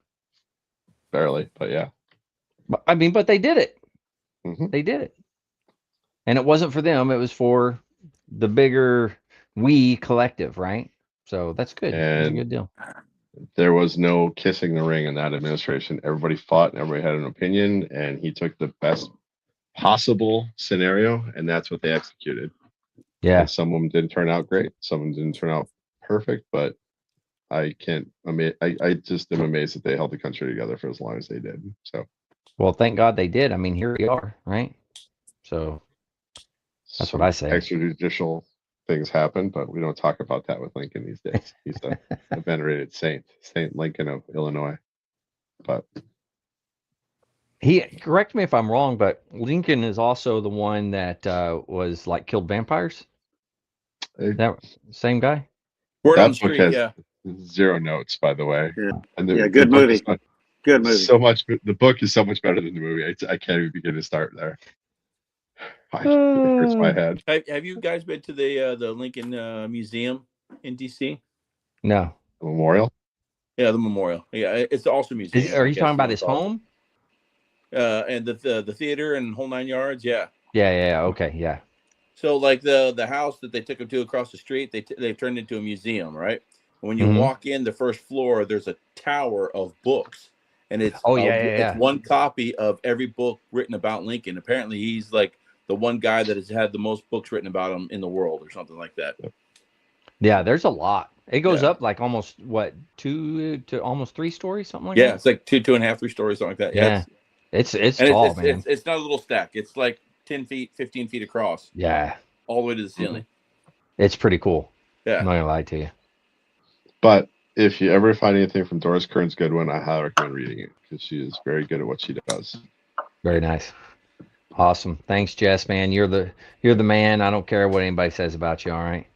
Barely, but yeah. But they did it. Mm-hmm. They did it, and it wasn't for them; it was for the bigger we collective, right? So that's good. That's a good deal. There was no kissing the ring in that administration. Everybody fought and everybody had an opinion, and he took the best possible scenario, and that's what they executed. Yeah. And some of them didn't turn out great. Some of them didn't turn out perfect, but I just am amazed that they held the country together for as long as they did. So, well, thank God they did. I mean, here we are, right? So that's what I say. Extrajudicial things happen, but we don't talk about that with Lincoln these days. He's a venerated Saint Lincoln of Illinois. But correct me if I'm wrong, but Lincoln is also the one that was like killed vampires. That same guy. Word on the street, yeah. 0 notes, by the way. Yeah, and good movie. Good movie. So much. The book is so much better than the movie. I can't even begin to start there. It hurts my head. Have you guys been to the Lincoln Museum in DC? No. The memorial? Yeah, the memorial. Yeah, it's also a museum. Are you talking about his home? And the theater and whole 9 yards. Yeah. Yeah. Okay. Yeah. So like the house that they took him to across the street, they've turned into a museum, right? When you walk in the first floor, there's a tower of books, and it's it's one copy of every book written about Lincoln. Apparently, he's like the one guy that has had the most books written about him in the world, or something like that. Yeah, there's a lot. It goes up like almost 2 to almost 3 stories, something like that. Yeah, it's like 2.5, 3 stories, something like that. Yeah, it's tall, man. It's not a little stack. It's like 10 feet, 15 feet across. Yeah, all the way to the ceiling. It's pretty cool. Yeah, I'm not gonna lie to you. But if you ever find anything from Doris Kearns Goodwin, I highly recommend reading it because she is very good at what she does. Very nice. Awesome. Thanks, Jess, man. You're the man. I don't care what anybody says about you. All right.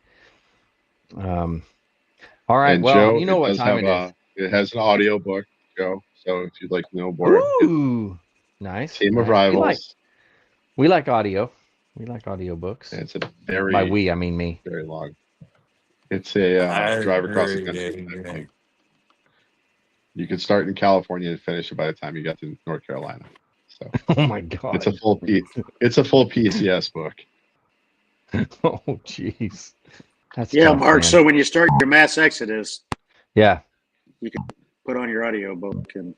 All right. And well, Joe, you know what time it is. It has an audio book, Joe. So if you'd like to know more, nice. Team of Rivals. We like audio. We like audio books. And it's a very by we, I mean me. Very long. It's a drive across the country. You could start in California and finish it by the time you get to North Carolina. So oh my God, it's a full PCS book. Oh jeez, that's tough, Mark. Man. So when you start your mass exodus, you can put on your audio book and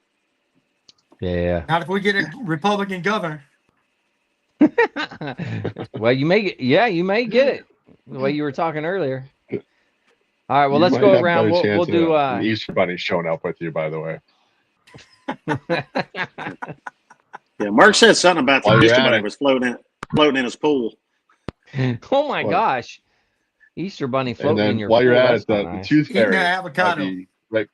Not if we get a Republican governor. Well, you may get it the way you were talking earlier. All right, well, let's go around. We'll do Easter Bunny showing up with you, by the way. Yeah, Mark said something about the Easter Bunny was floating in his pool. Oh my gosh, Easter Bunny floating in your pool. While you're at it, the Tooth Fairy, avocado. Right,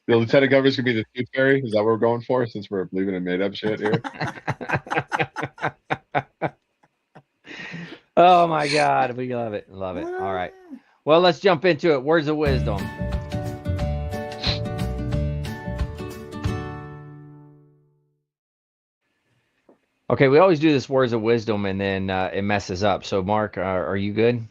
the Lieutenant Governor's gonna be the Tooth Fairy. Is that what we're going for? Since we're believing in made up shit here. Oh my God, we love it, love it. All right, well, let's jump into it. Words of wisdom. Okay, we always do this words of wisdom, and then it messes up. So, Mark, are you good?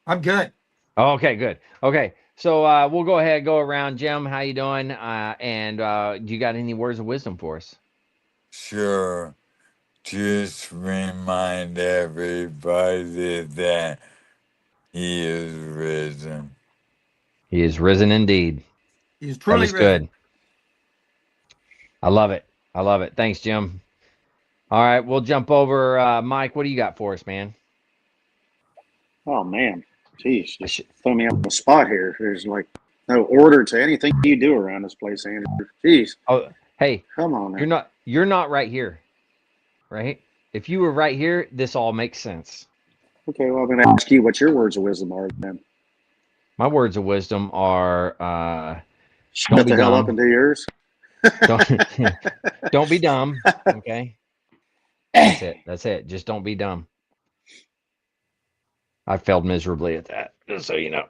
I'm good. Oh, okay, good. Okay, so we'll go ahead, go around. Jim, how you doing? And do you got any words of wisdom for us? Sure. Just remind everybody that he is risen. He is risen indeed. He's truly risen. Good. I love it. I love it. Thanks, Jim. All right, we'll jump over. Mike, what do you got for us, man? Oh, man. Jeez, just throw me on the spot here. There's like no order to anything you do around this place, Andrew. Jeez. Oh, hey. Come on, man. You're not right here, right? If you were right here, this all makes sense. Okay, well, I'm going to ask you what your words of wisdom are then. My words of wisdom are Shut the hell up and do yours. Don't be dumb. Okay. That's it. Just don't be dumb. I failed miserably at that, just so you know.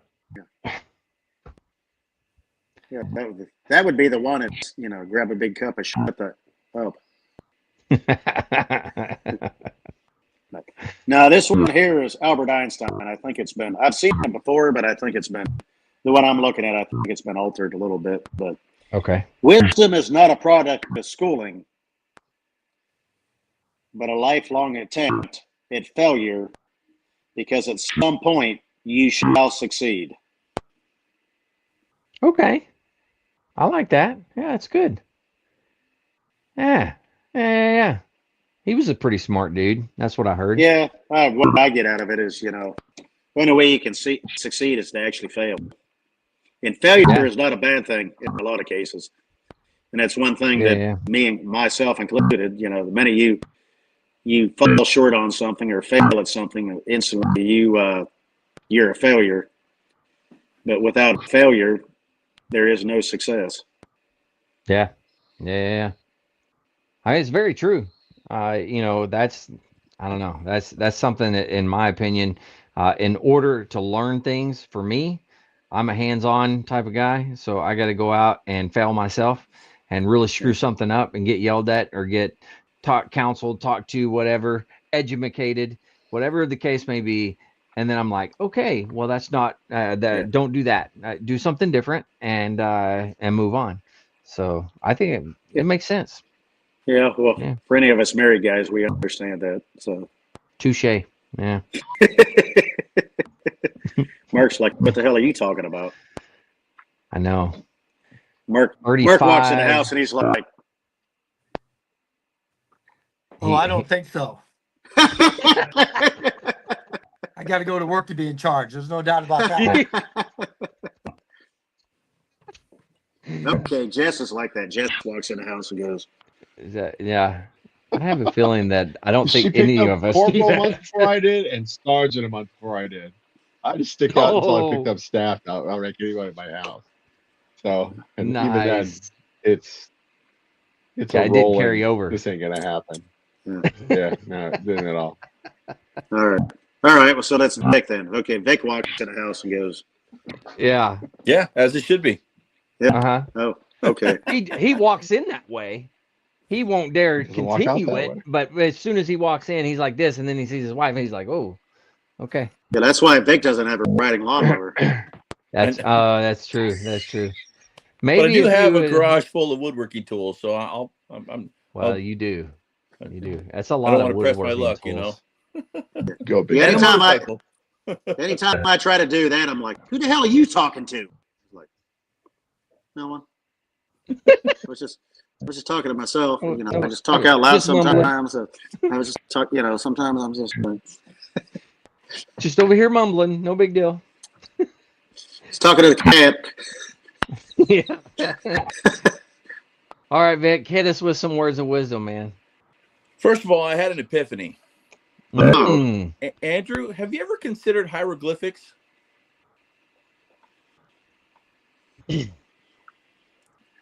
Yeah, that would be the one. It's, grab a big cup of shut the up. No, this one here is Albert Einstein. I think I've seen it before, but I think it's been, the one I'm looking at, I think it's been altered a little bit. But okay. Wisdom is not a product of schooling, but a lifelong attempt at failure, because at some point you shall succeed. Okay. I like that. Yeah, that's good. Yeah. He was a pretty smart dude. That's what I heard. Yeah. What I get out of it is, the only way you can succeed is to actually fail. And failure is not a bad thing in a lot of cases. And that's one thing that me and myself included, the minute you fall short on something or fail at something, instantly you're a failure. But without failure, there is no success. Yeah. It's very true. That's, I don't know. That's something that, in my opinion, in order to learn things, for me, I'm a hands-on type of guy. So I got to go out and fail myself and really screw something up and get yelled at or get counseled, talked to, whatever, educated, whatever the case may be. And then I'm like, okay, well, that's not don't do that. Do something different and move on. So I think it makes sense. Yeah, well, for any of us married guys, we understand that. So, touche. Yeah. Mark's like, "What the hell are you talking about?" I know. Mark walks in the house and he's like, "Oh, I don't think so. I got to go to work to be in charge. There's no doubt about that." Okay, Jess is like that. Jess walks in the house and goes, yeah. I have a feeling that I don't think any of us Corporal a month before I did and Sergeant a month before I did. I just stick out until I picked up staff. I'll rank anybody at my house. So, and even then, it's a didn't carry over. This ain't gonna happen. Yeah, no, it didn't at all. All right. Well, so that's Vic then. Okay, Vic walks in the house and goes, yeah, as it should be. Yeah. Oh, okay. He walks in that way. He won't dare continue it, but as soon as he walks in, he's like this, and then he sees his wife, and he's like, "Oh, okay." Yeah, that's why Vic doesn't have a riding lawnmower. That's true. That's true. Maybe but I do have a garage full of woodworking tools, so you do. You do. That's a lot. I don't want to press my luck, tools. Go big. Yeah, anytime I try to do that, I'm like, "Who the hell are you talking to?" Like, no one. I was just talking to myself. I just talk out loud sometimes. I was just talking. Sometimes I'm just just over here mumbling. No big deal. Just talking to the cat. Yeah. All right, Vic, hit us with some words of wisdom, man. First of all, I had an epiphany. Andrew, have you ever considered hieroglyphics?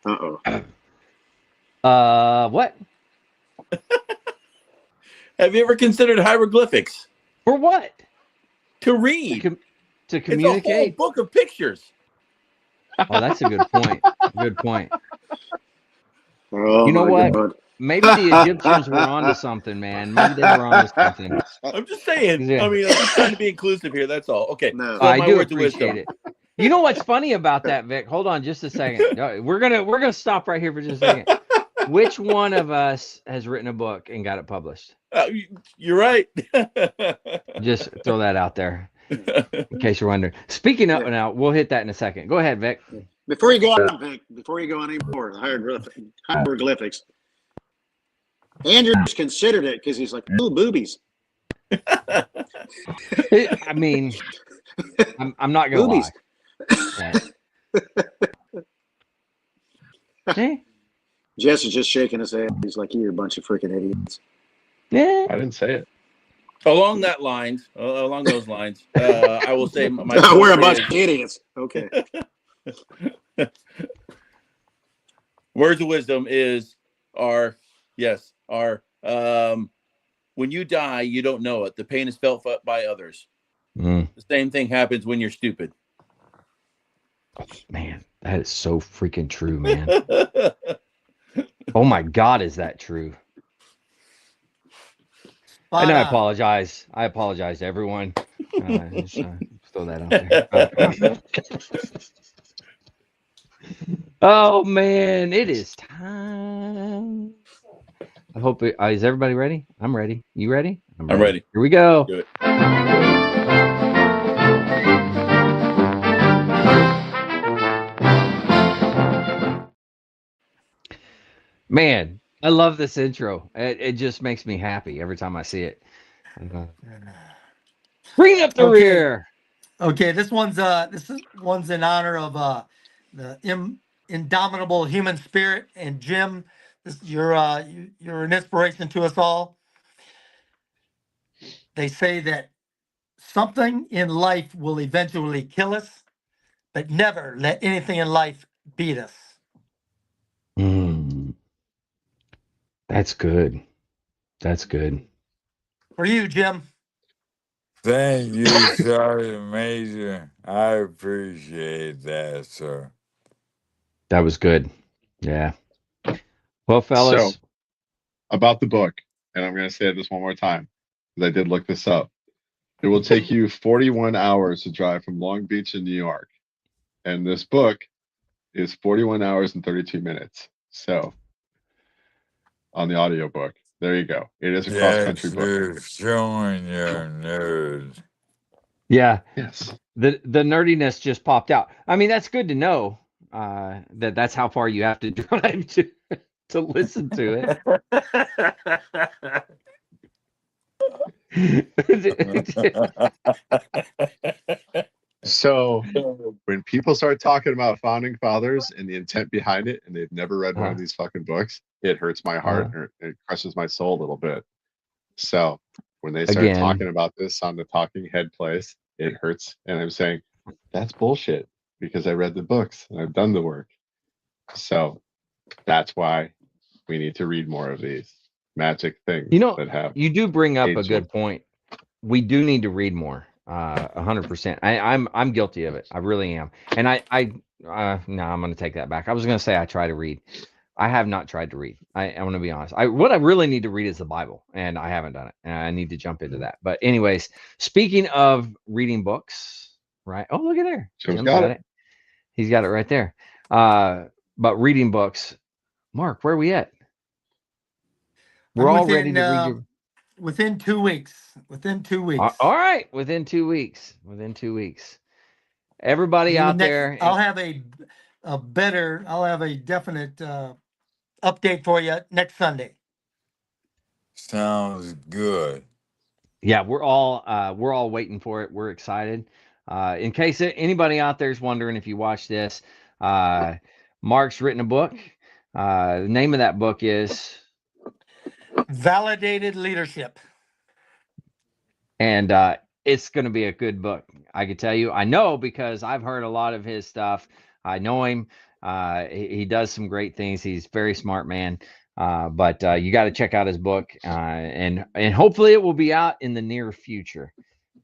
What? Have you ever considered hieroglyphics? For what? To read. To communicate. It's a whole book of pictures. Oh, that's a good point. Good point. Oh, you know what? God. Maybe the Egyptians were onto something, man. Maybe they were onto something. I'm just saying. Yeah. I mean, I'm just trying to be inclusive here. That's all. Okay. No. So I do appreciate it. You know what's funny about that, Vic? Hold on just a second. We're gonna stop right here for just a second. Which one of us has written a book and got it published? You're right. Just throw that out there in case you're wondering. Speaking of, now we'll hit that in a second. Go ahead, Vic. Before you go on, Vic, any more hieroglyphics, Andrew's considered it because he's like, "Ooh, boobies." I mean, I'm not gonna lie. Okay. Jess is just shaking his head. He's like, "You're a bunch of freaking idiots." Yeah, I didn't say it. Along those lines, I will say we're a bunch of idiots. Okay. Words of wisdom are when you die, you don't know it. The pain is felt by others. The same thing happens when you're stupid. Man, that is so freaking true, man. Oh my God, is that true? And I apologize. I apologize to everyone. Just, throw that out there. Oh man, it is time. I hope is everybody ready? I'm ready. You ready? I'm ready. Here we go. Do it. Man, I love this intro. It just makes me happy every time I see it. Bring up the rear. Okay, this one's in honor of the indomitable human spirit, and Jim, you're an inspiration to us all. They say that something in life will eventually kill us, but never let anything in life beat us. That's good. That's good. For you, Jim. Thank you, Sergeant Major. I appreciate that, sir. That was good. Yeah. Well, fellas. So, about the book, and I'm going to say this one more time, because I did look this up. It will take you 41 hours to drive from Long Beach to New York. And this book is 41 hours and 32 minutes. So, on the audiobook, there you go. It is a cross-country book. You're showing your nerd. Yeah. Yes. The nerdiness just popped out. I mean, that's good to know. That's how far you have to drive to listen to it. So when people start talking about founding fathers and the intent behind it, and they've never read one of these fucking books, it hurts my heart. It crushes my soul a little bit. So when they start talking about this on the Talking Head place, it hurts. And I'm saying, that's bullshit, because I read the books and I've done the work. So that's why we need to read more of these magic things. You do bring up a good point. We do need to read more. 100%. I'm guilty of it. I really am. And no, I'm going to take that back. I was going to say I try to read. I have not tried to read. I'm going to be honest. What I really need to read is the Bible, and I haven't done it. And I need to jump into that. But anyways, speaking of reading books, right? Oh, look at there. Jim's got it. He's got it right there. But reading books, Mark, where are we at? We're all ready to read your... Within 2 weeks. Within 2 weeks. All right. Within 2 weeks. Everybody out there. I'll have a definite update for you next Sunday. Sounds good. Yeah, we're all waiting for it. We're excited. In case anybody out there is wondering, if you watch this, Mark's written a book. The name of that book is Validated Leadership. And it's going to be a good book. I can tell you. I know, because I've heard a lot of his stuff. I know him. He does some great things. He's a very smart man. But you got to check out his book. And hopefully it will be out in the near future.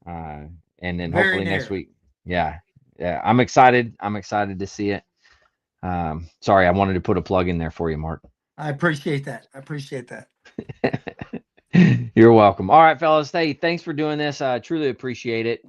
And then hopefully next week. Yeah. I'm excited. I'm excited to see it. Sorry, I wanted to put a plug in there for you, Mark. I appreciate that. You're welcome. All right, fellas. Hey, thanks for doing this. I truly appreciate it.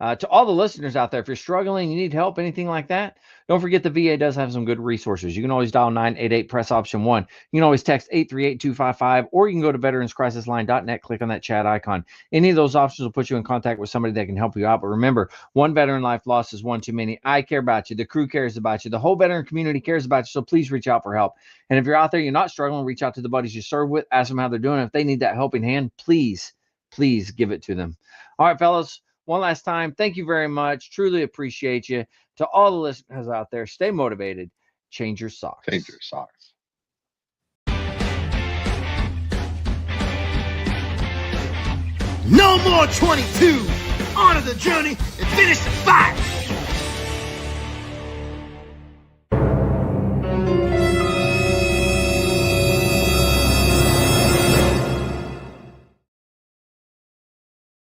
To all the listeners out there, if you're struggling, you need help, anything like that, don't forget the VA does have some good resources. You can always dial 988, press option 1. You can always text 838-255, or you can go to veteranscrisisline.net, click on that chat icon. Any of those options will put you in contact with somebody that can help you out. But remember, one veteran life lost is one too many. I care about you. The crew cares about you. The whole veteran community cares about you. So please reach out for help. And if you're out there, you're not struggling, reach out to the buddies you serve with. Ask them how they're doing. If they need that helping hand, please give it to them. All right, fellas. One last time, thank you very much. Truly appreciate you. To all the listeners out there, stay motivated. Change your socks. Change your socks. No more 22. On to the journey and finish the fight.